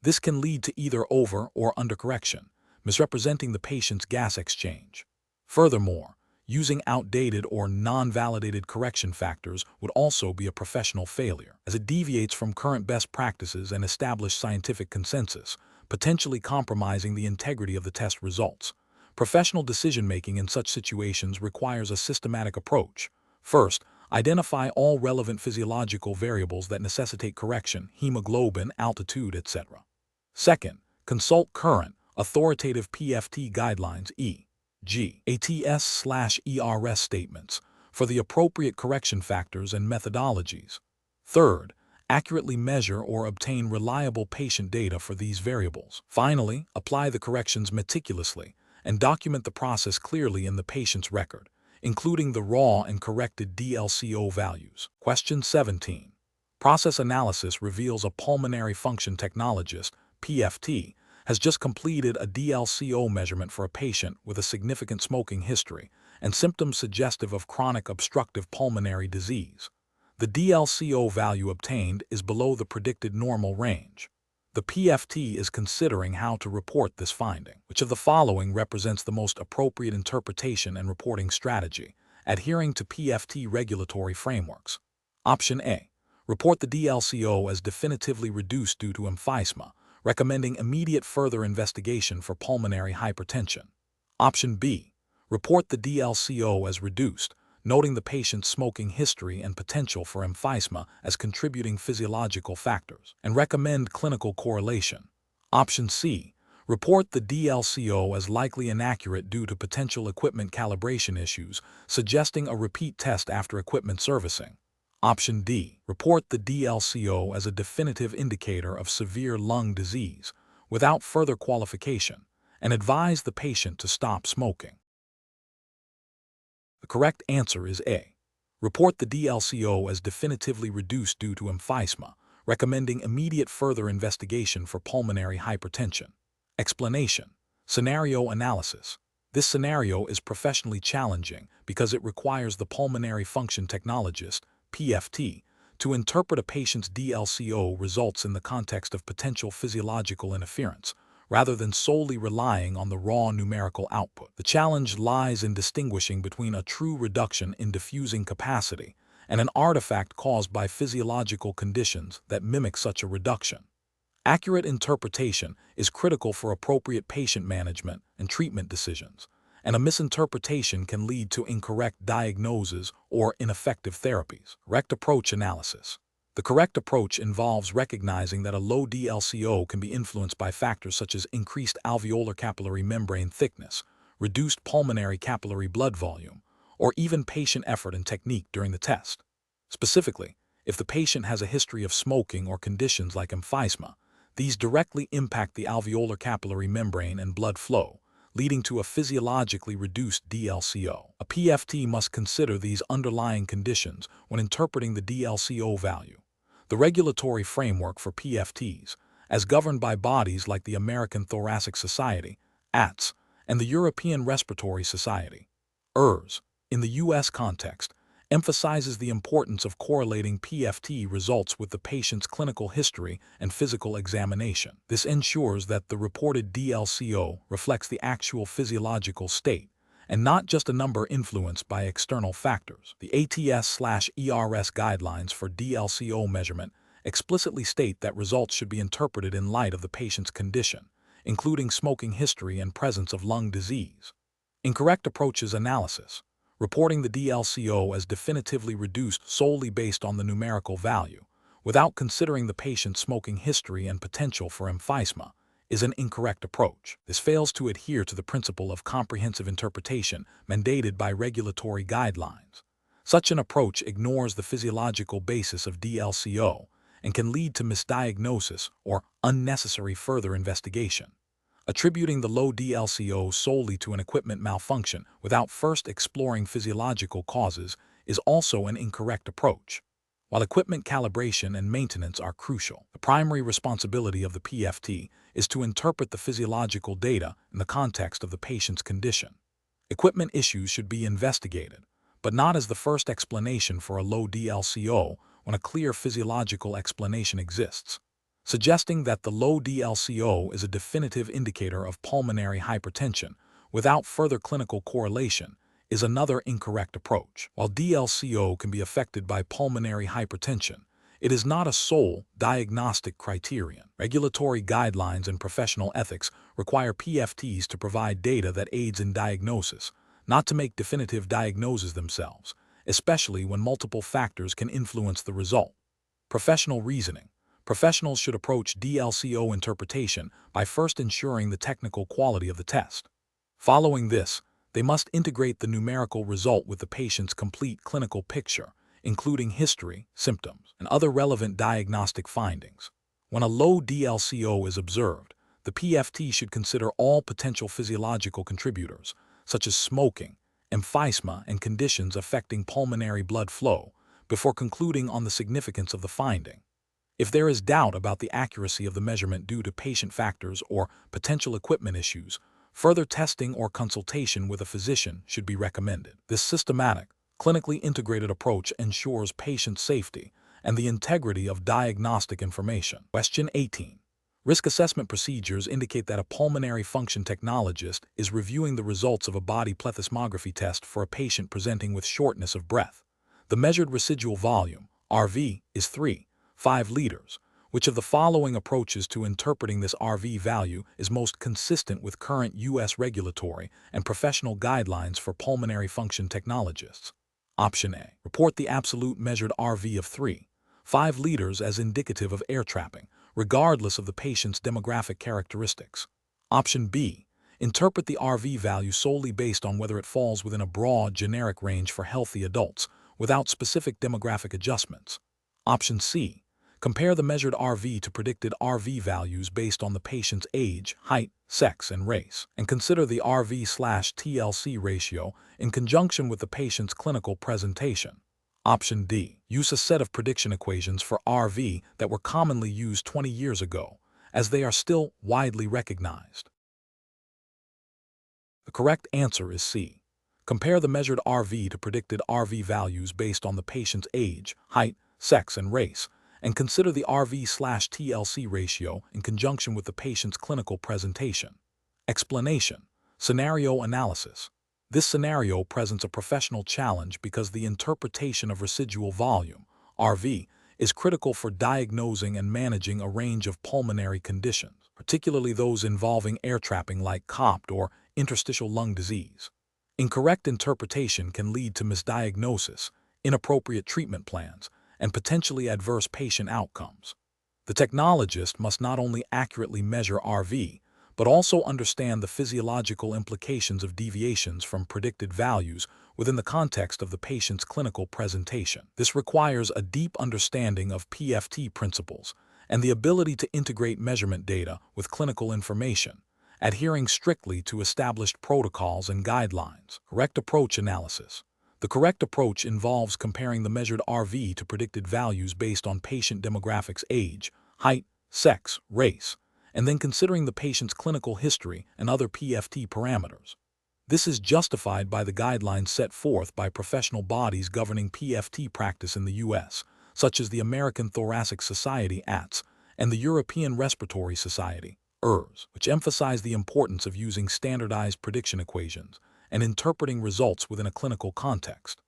This can lead to either over or undercorrection, misrepresenting the patient's gas exchange. Furthermore, using outdated or non-validated correction factors would also be a professional failure, as it deviates from current best practices and established scientific consensus, potentially compromising the integrity of the test results. Professional decision-making in such situations requires a systematic approach. First, identify all relevant physiological variables that necessitate correction, hemoglobin, altitude, etc. Second, consult current, authoritative PFT guidelines, e.g., ATS/ERS statements, for the appropriate correction factors and methodologies. Third, accurately measure or obtain reliable patient data for these variables. Finally, apply the corrections meticulously and document the process clearly in the patient's record, including the raw and corrected DLCO values. Question 17. Process analysis reveals a pulmonary function technologist, PFT, has just completed a DLCO measurement for a patient with a significant smoking history and symptoms suggestive of chronic obstructive pulmonary disease. The DLCO value obtained is below the predicted normal range. The PFT is considering how to report this finding. Which of the following represents the most appropriate interpretation and reporting strategy, adhering to PFT regulatory frameworks? Option A. Report the DLCO as definitively reduced due to emphysema, recommending immediate further investigation for pulmonary hypertension. Option B. Report the DLCO as reduced, noting the patient's smoking history and potential for emphysema as contributing physiological factors, and recommend clinical correlation. Option C. Report the DLCO as likely inaccurate due to potential equipment calibration issues, suggesting a repeat test after equipment servicing. Option D. Report the DLCO as a definitive indicator of severe lung disease, without further qualification, and advise the patient to stop smoking. The correct answer is A. Report the DLCO as definitively reduced due to emphysema, recommending immediate further investigation for pulmonary hypertension. Explanation. Scenario analysis. This scenario is professionally challenging because it requires the pulmonary function technologist, PFT, to interpret a patient's DLCO results in the context of potential physiological interference, rather than solely relying on the raw numerical output. The challenge lies in distinguishing between a true reduction in diffusing capacity and an artifact caused by physiological conditions that mimic such a reduction. Accurate interpretation is critical for appropriate patient management and treatment decisions, and a misinterpretation can lead to incorrect diagnoses or ineffective therapies. Correct approach analysis. The correct approach involves recognizing that a low DLCO can be influenced by factors such as increased alveolar capillary membrane thickness, reduced pulmonary capillary blood volume, or even patient effort and technique during the test. Specifically, if the patient has a history of smoking or conditions like emphysema, these directly impact the alveolar capillary membrane and blood flow, leading to a physiologically reduced DLCO. A PFT must consider these underlying conditions when interpreting the DLCO value. The regulatory framework for PFTs, as governed by bodies like the American Thoracic Society, ATS, and the European Respiratory Society, ERS, in the U.S. context, emphasizes the importance of correlating PFT results with the patient's clinical history and physical examination. This ensures that the reported DLCO reflects the actual physiological state and not just a number influenced by external factors. The ATS/ERS guidelines for DLCO measurement explicitly state that results should be interpreted in light of the patient's condition, including smoking history and presence of lung disease. Incorrect approaches analysis. Reporting the DLCO as definitively reduced solely based on the numerical value, without considering the patient's smoking history and potential for emphysema, is an incorrect approach. This fails to adhere to the principle of comprehensive interpretation mandated by regulatory guidelines. Such an approach ignores the physiological basis of DLCO and can lead to misdiagnosis or unnecessary further investigation. Attributing the low DLCO solely to an equipment malfunction without first exploring physiological causes is also an incorrect approach. While equipment calibration and maintenance are crucial, the primary responsibility of the PFT is to interpret the physiological data in the context of the patient's condition. Equipment issues should be investigated, but not as the first explanation for a low DLCO when a clear physiological explanation exists. Suggesting that the low DLCO is a definitive indicator of pulmonary hypertension without further clinical correlation is another incorrect approach. While DLCO can be affected by pulmonary hypertension, it is not a sole diagnostic criterion. Regulatory guidelines and professional ethics require PFTs to provide data that aids in diagnosis, not to make definitive diagnoses themselves, especially when multiple factors can influence the result. Professional reasoning. Professionals should approach DLCO interpretation by first ensuring the technical quality of the test. Following this, they must integrate the numerical result with the patient's complete clinical picture, including history, symptoms, and other relevant diagnostic findings. When a low DLCO is observed, the PFT should consider all potential physiological contributors, such as smoking, emphysema, and conditions affecting pulmonary blood flow, before concluding on the significance of the finding. If there is doubt about the accuracy of the measurement due to patient factors or potential equipment issues, further testing or consultation with a physician should be recommended. This systematic, clinically integrated approach ensures patient safety and the integrity of diagnostic information. Question 18. Risk assessment procedures indicate that a pulmonary function technologist is reviewing the results of a body plethysmography test for a patient presenting with shortness of breath. The measured residual volume, RV, is 3.5 liters. Which of the following approaches to interpreting this RV value is most consistent with current U.S. regulatory and professional guidelines for pulmonary function technologists? Option A. Report the absolute measured RV of 3.5 liters as indicative of air trapping, regardless of the patient's demographic characteristics. Option B. Interpret the RV value solely based on whether it falls within a broad, generic range for healthy adults, without specific demographic adjustments. Option C. Compare the measured RV to predicted RV values based on the patient's age, height, sex, and race, and consider the RV/TLC ratio in conjunction with the patient's clinical presentation. Option D. Use a set of prediction equations for RV that were commonly used 20 years ago, as they are still widely recognized. The correct answer is C. Compare the measured RV to predicted RV values based on the patient's age, height, sex, and race, and consider the RV/TLC ratio in conjunction with the patient's clinical presentation. Explanation. Scenario analysis. This scenario presents a professional challenge because the interpretation of residual volume, RV, is critical for diagnosing and managing a range of pulmonary conditions, particularly those involving air trapping like COPD or interstitial lung disease. Incorrect interpretation can lead to misdiagnosis, inappropriate treatment plans, and potentially adverse patient outcomes. The technologist must not only accurately measure RV, but also understand the physiological implications of deviations from predicted values within the context of the patient's clinical presentation. This requires a deep understanding of PFT principles and the ability to integrate measurement data with clinical information, adhering strictly to established protocols and guidelines. Correct approach analysis. The correct approach involves comparing the measured RV to predicted values based on patient demographics, age, height, sex, race, and then considering the patient's clinical history and other PFT parameters. This is justified by the guidelines set forth by professional bodies governing PFT practice in the U.S., such as the American Thoracic Society (ATS) and the European Respiratory Society (ERS), which emphasize the importance of using standardized prediction equations and interpreting results within a clinical context.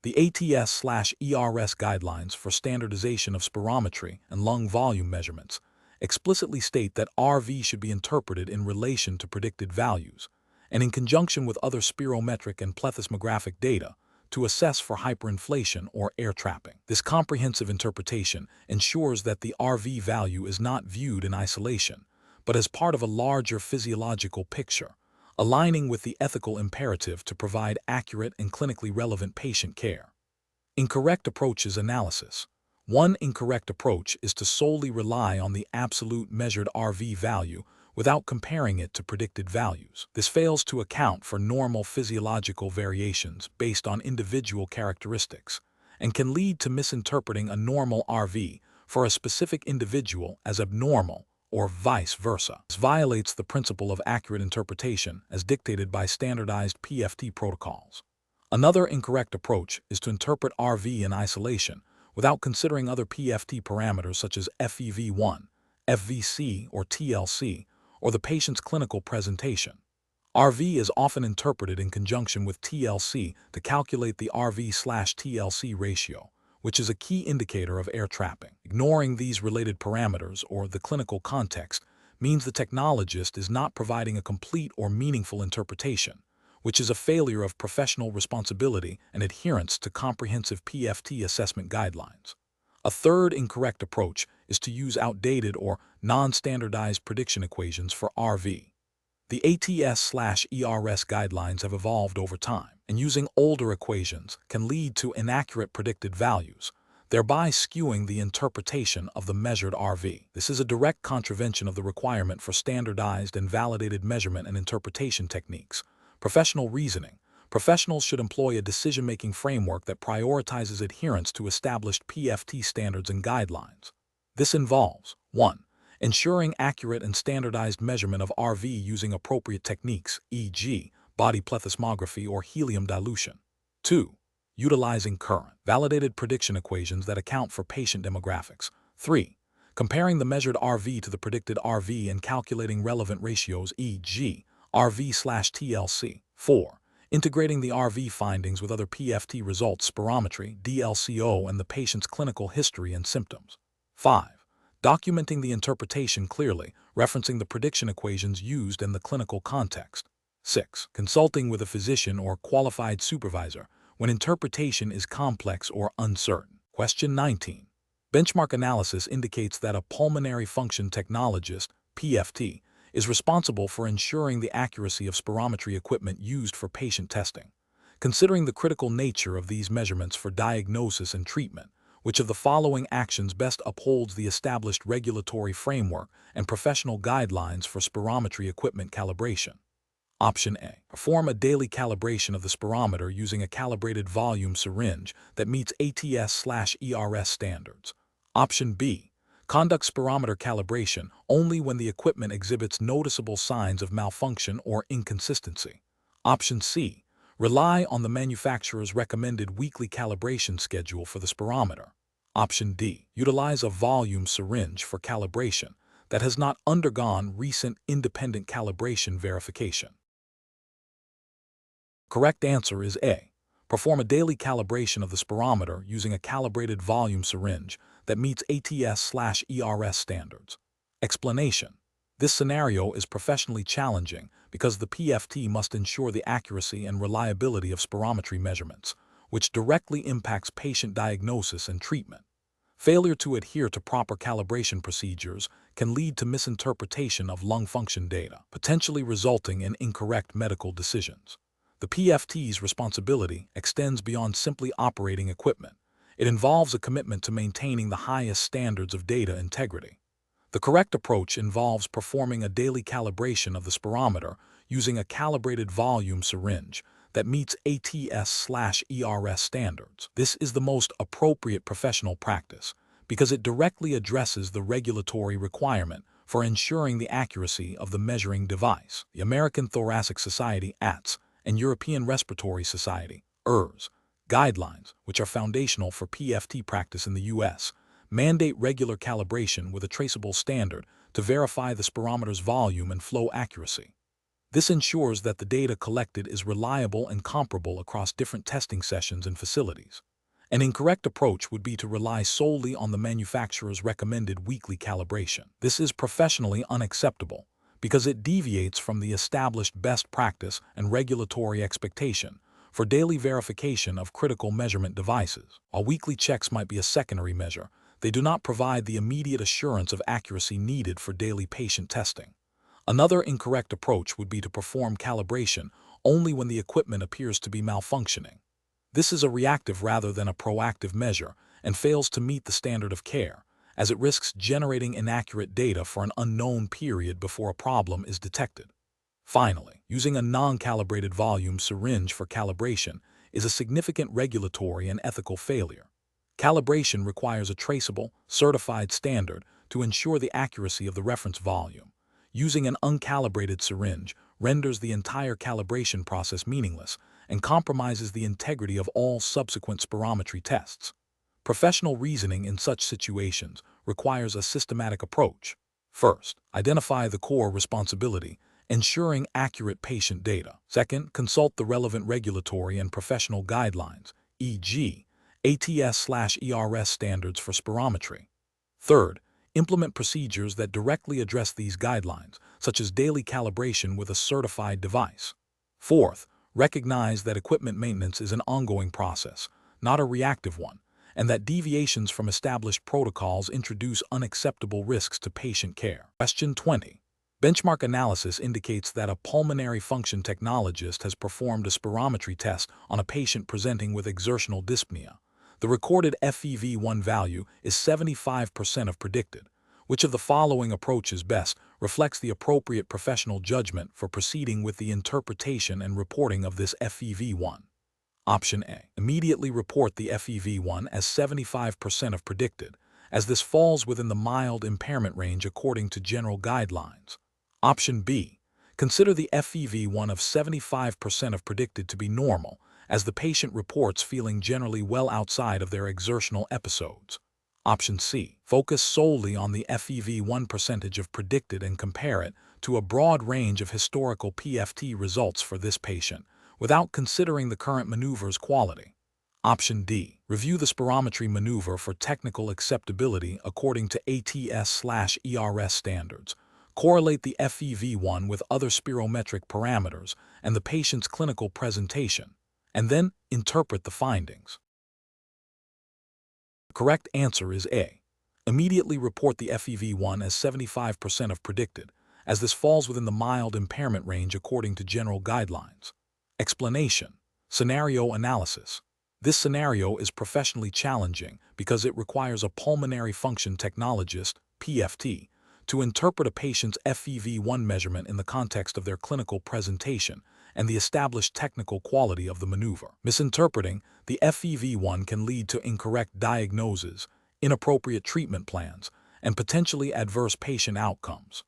The ATS/ERS guidelines for standardization of spirometry and lung volume measurements explicitly state that RV should be interpreted in relation to predicted values and in conjunction with other spirometric and plethysmographic data to assess for hyperinflation or air trapping. This comprehensive interpretation ensures that the RV value is not viewed in isolation, but as part of a larger physiological picture, aligning with the ethical imperative to provide accurate and clinically relevant patient care. Incorrect approaches analysis. One incorrect approach is to solely rely on the absolute measured RV value without comparing it to predicted values. This fails to account for normal physiological variations based on individual characteristics and can lead to misinterpreting a normal RV for a specific individual as abnormal or vice versa. This violates the principle of accurate interpretation as dictated by standardized PFT protocols. Another incorrect approach is to interpret RV in isolation without considering other PFT parameters such as FEV1, FVC or TLC, or the patient's clinical presentation. RV is often interpreted in conjunction with TLC to calculate the RV/TLC ratio, which is a key indicator of air trapping. Ignoring these related parameters or the clinical context means the technologist is not providing a complete or meaningful interpretation, which is a failure of professional responsibility and adherence to comprehensive PFT assessment guidelines. A third incorrect approach is to use outdated or non-standardized prediction equations for RV. The ATS/ERS guidelines have evolved over time, and using older equations can lead to inaccurate predicted values, thereby skewing the interpretation of the measured RV. This is a direct contravention of the requirement for standardized and validated measurement and interpretation techniques. Professional reasoning. Professionals should employ a decision-making framework that prioritizes adherence to established PFT standards and guidelines. This involves 1. Ensuring accurate and standardized measurement of RV using appropriate techniques, e.g., body plethysmography or helium dilution. 2. Utilizing current, validated prediction equations that account for patient demographics. 3. Comparing the measured RV to the predicted RV and calculating relevant ratios, e.g., RV/TLC. 4. Integrating the RV findings with other PFT results, spirometry, DLCO, and the patient's clinical history and symptoms. 5. Documenting the interpretation clearly, referencing the prediction equations used in the clinical context. 6. Consulting with a physician or qualified supervisor when interpretation is complex or uncertain. Question 19. Benchmark analysis indicates that a pulmonary function technologist, PFT, is responsible for ensuring the accuracy of spirometry equipment used for patient testing. Considering the critical nature of these measurements for diagnosis and treatment, which of the following actions best upholds the established regulatory framework and professional guidelines for spirometry equipment calibration? Option A. Perform a daily calibration of the spirometer using a calibrated volume syringe that meets ATS/ERS standards. Option B. Conduct spirometer calibration only when the equipment exhibits noticeable signs of malfunction or inconsistency. Option C. Rely on the manufacturer's recommended weekly calibration schedule for the spirometer. Option D. Utilize a volume syringe for calibration that has not undergone recent independent calibration verification. Correct answer is A. Perform a daily calibration of the spirometer using a calibrated volume syringe that meets ATS/ERS standards. Explanation. This scenario is professionally challenging because the PFT must ensure the accuracy and reliability of spirometry measurements, which directly impacts patient diagnosis and treatment. Failure to adhere to proper calibration procedures can lead to misinterpretation of lung function data, potentially resulting in incorrect medical decisions. The PFT's responsibility extends beyond simply operating equipment. It involves a commitment to maintaining the highest standards of data integrity. The correct approach involves performing a daily calibration of the spirometer using a calibrated volume syringe that meets ATS/ERS standards. This is the most appropriate professional practice because it directly addresses the regulatory requirement for ensuring the accuracy of the measuring device. The American Thoracic Society (ATS) and European Respiratory Society (ERS) guidelines, which are foundational for PFT practice in the U.S., mandate regular calibration with a traceable standard to verify the spirometer's volume and flow accuracy. This ensures that the data collected is reliable and comparable across different testing sessions and facilities. An incorrect approach would be to rely solely on the manufacturer's recommended weekly calibration. This is professionally unacceptable because it deviates from the established best practice and regulatory expectation for daily verification of critical measurement devices. While weekly checks might be a secondary measure, they do not provide the immediate assurance of accuracy needed for daily patient testing. Another incorrect approach would be to perform calibration only when the equipment appears to be malfunctioning. This is a reactive rather than a proactive measure and fails to meet the standard of care, as it risks generating inaccurate data for an unknown period before a problem is detected. Finally, using a non-calibrated volume syringe for calibration is a significant regulatory and ethical failure. Calibration requires a traceable, certified standard to ensure the accuracy of the reference volume. Using an uncalibrated syringe renders the entire calibration process meaningless and compromises the integrity of all subsequent spirometry tests. Professional reasoning in such situations requires a systematic approach. First, identify the core responsibility, ensuring accurate patient data. Second, consult the relevant regulatory and professional guidelines, e.g., ATS/ERS standards for spirometry. Third, implement procedures that directly address these guidelines, such as daily calibration with a certified device. Fourth, recognize that equipment maintenance is an ongoing process, not a reactive one, and that deviations from established protocols introduce unacceptable risks to patient care. Question 20. Benchmark analysis indicates that a pulmonary function technologist has performed a spirometry test on a patient presenting with exertional dyspnea. The recorded FEV1 value is 75% of predicted. Which of the following approaches best reflects the appropriate professional judgment for proceeding with the interpretation and reporting of this FEV1? Option A. Immediately report the FEV1 as 75% of predicted, as this falls within the mild impairment range according to general guidelines. Option B. Consider the FEV1 of 75% of predicted to be normal, as the patient reports feeling generally well outside of their exertional episodes. Option C. Focus solely on the FEV1 percentage of predicted and compare it to a broad range of historical PFT results for this patient, without considering the current maneuver's quality. Option D. Review the spirometry maneuver for technical acceptability according to ATS/ERS standards. Correlate the FEV1 with other spirometric parameters and the patient's clinical presentation, and then interpret the findings. The correct answer is A. Immediately report the FEV1 as 75% of predicted, as this falls within the mild impairment range according to general guidelines. Explanation. Scenario analysis. This scenario is professionally challenging because it requires a pulmonary function technologist, PFT, to interpret a patient's FEV1 measurement in the context of their clinical presentation and the established technical quality of the maneuver. Misinterpreting the FEV1 can lead to incorrect diagnoses, inappropriate treatment plans, and potentially adverse patient outcomes.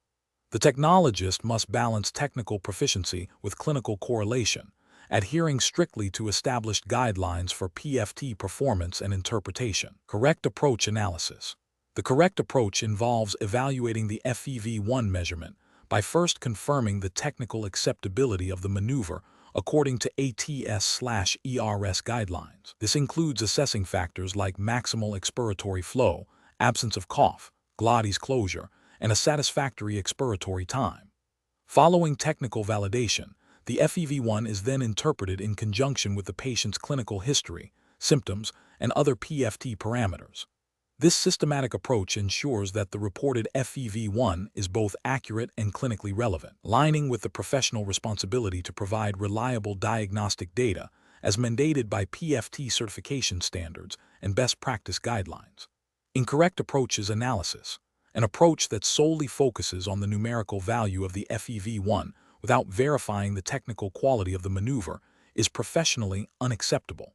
The technologist must balance technical proficiency with clinical correlation, adhering strictly to established guidelines for PFT performance and interpretation. Correct approach analysis. The correct approach involves evaluating the FEV1 measurement by first confirming the technical acceptability of the maneuver according to ATS/ERS guidelines. This includes assessing factors like maximal expiratory flow, absence of cough, glottis closure, and a satisfactory expiratory time. Following technical validation, the FEV1 is then interpreted in conjunction with the patient's clinical history, symptoms, and other PFT parameters. This systematic approach ensures that the reported FEV1 is both accurate and clinically relevant, aligning with the professional responsibility to provide reliable diagnostic data as mandated by PFT certification standards and best practice guidelines. Incorrect approaches analysis. An approach that solely focuses on the numerical value of the FEV1 without verifying the technical quality of the maneuver is professionally unacceptable.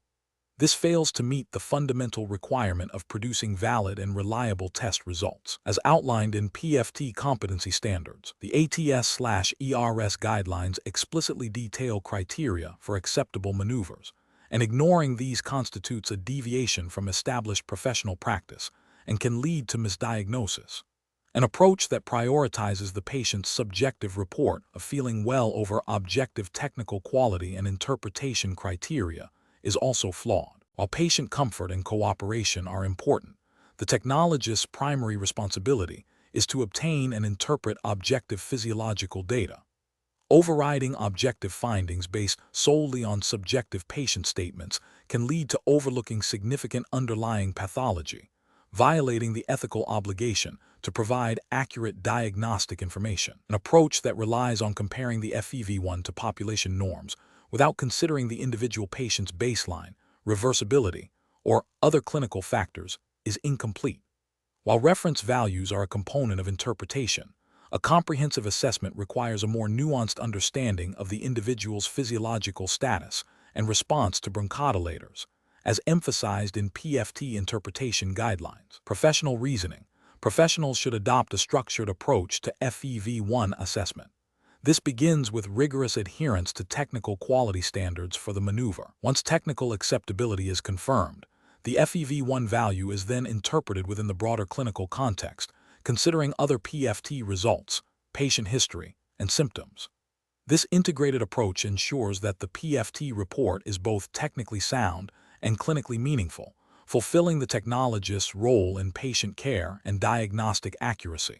This fails to meet the fundamental requirement of producing valid and reliable test results. As outlined in PFT competency standards, the ATS/ERS guidelines explicitly detail criteria for acceptable maneuvers, and ignoring these constitutes a deviation from established professional practice and can lead to misdiagnosis. An approach that prioritizes the patient's subjective report of feeling well over objective technical quality and interpretation criteria is also flawed. While patient comfort and cooperation are important, the technologist's primary responsibility is to obtain and interpret objective physiological data. Overriding objective findings based solely on subjective patient statements can lead to overlooking significant underlying pathology, violating the ethical obligation to provide accurate diagnostic information. An approach that relies on comparing the FEV1 to population norms without considering the individual patient's baseline, reversibility, or other clinical factors is incomplete. While reference values are a component of interpretation, a comprehensive assessment requires a more nuanced understanding of the individual's physiological status and response to bronchodilators, as emphasized in PFT interpretation guidelines. Professional reasoning. Professionals should adopt a structured approach to FEV1 assessment. This begins with rigorous adherence to technical quality standards for the maneuver. Once technical acceptability is confirmed, the FEV1 value is then interpreted within the broader clinical context, considering other PFT results, patient history, and symptoms. This integrated approach ensures that the PFT report is both technically sound and clinically meaningful, fulfilling the technologist's role in patient care and diagnostic accuracy.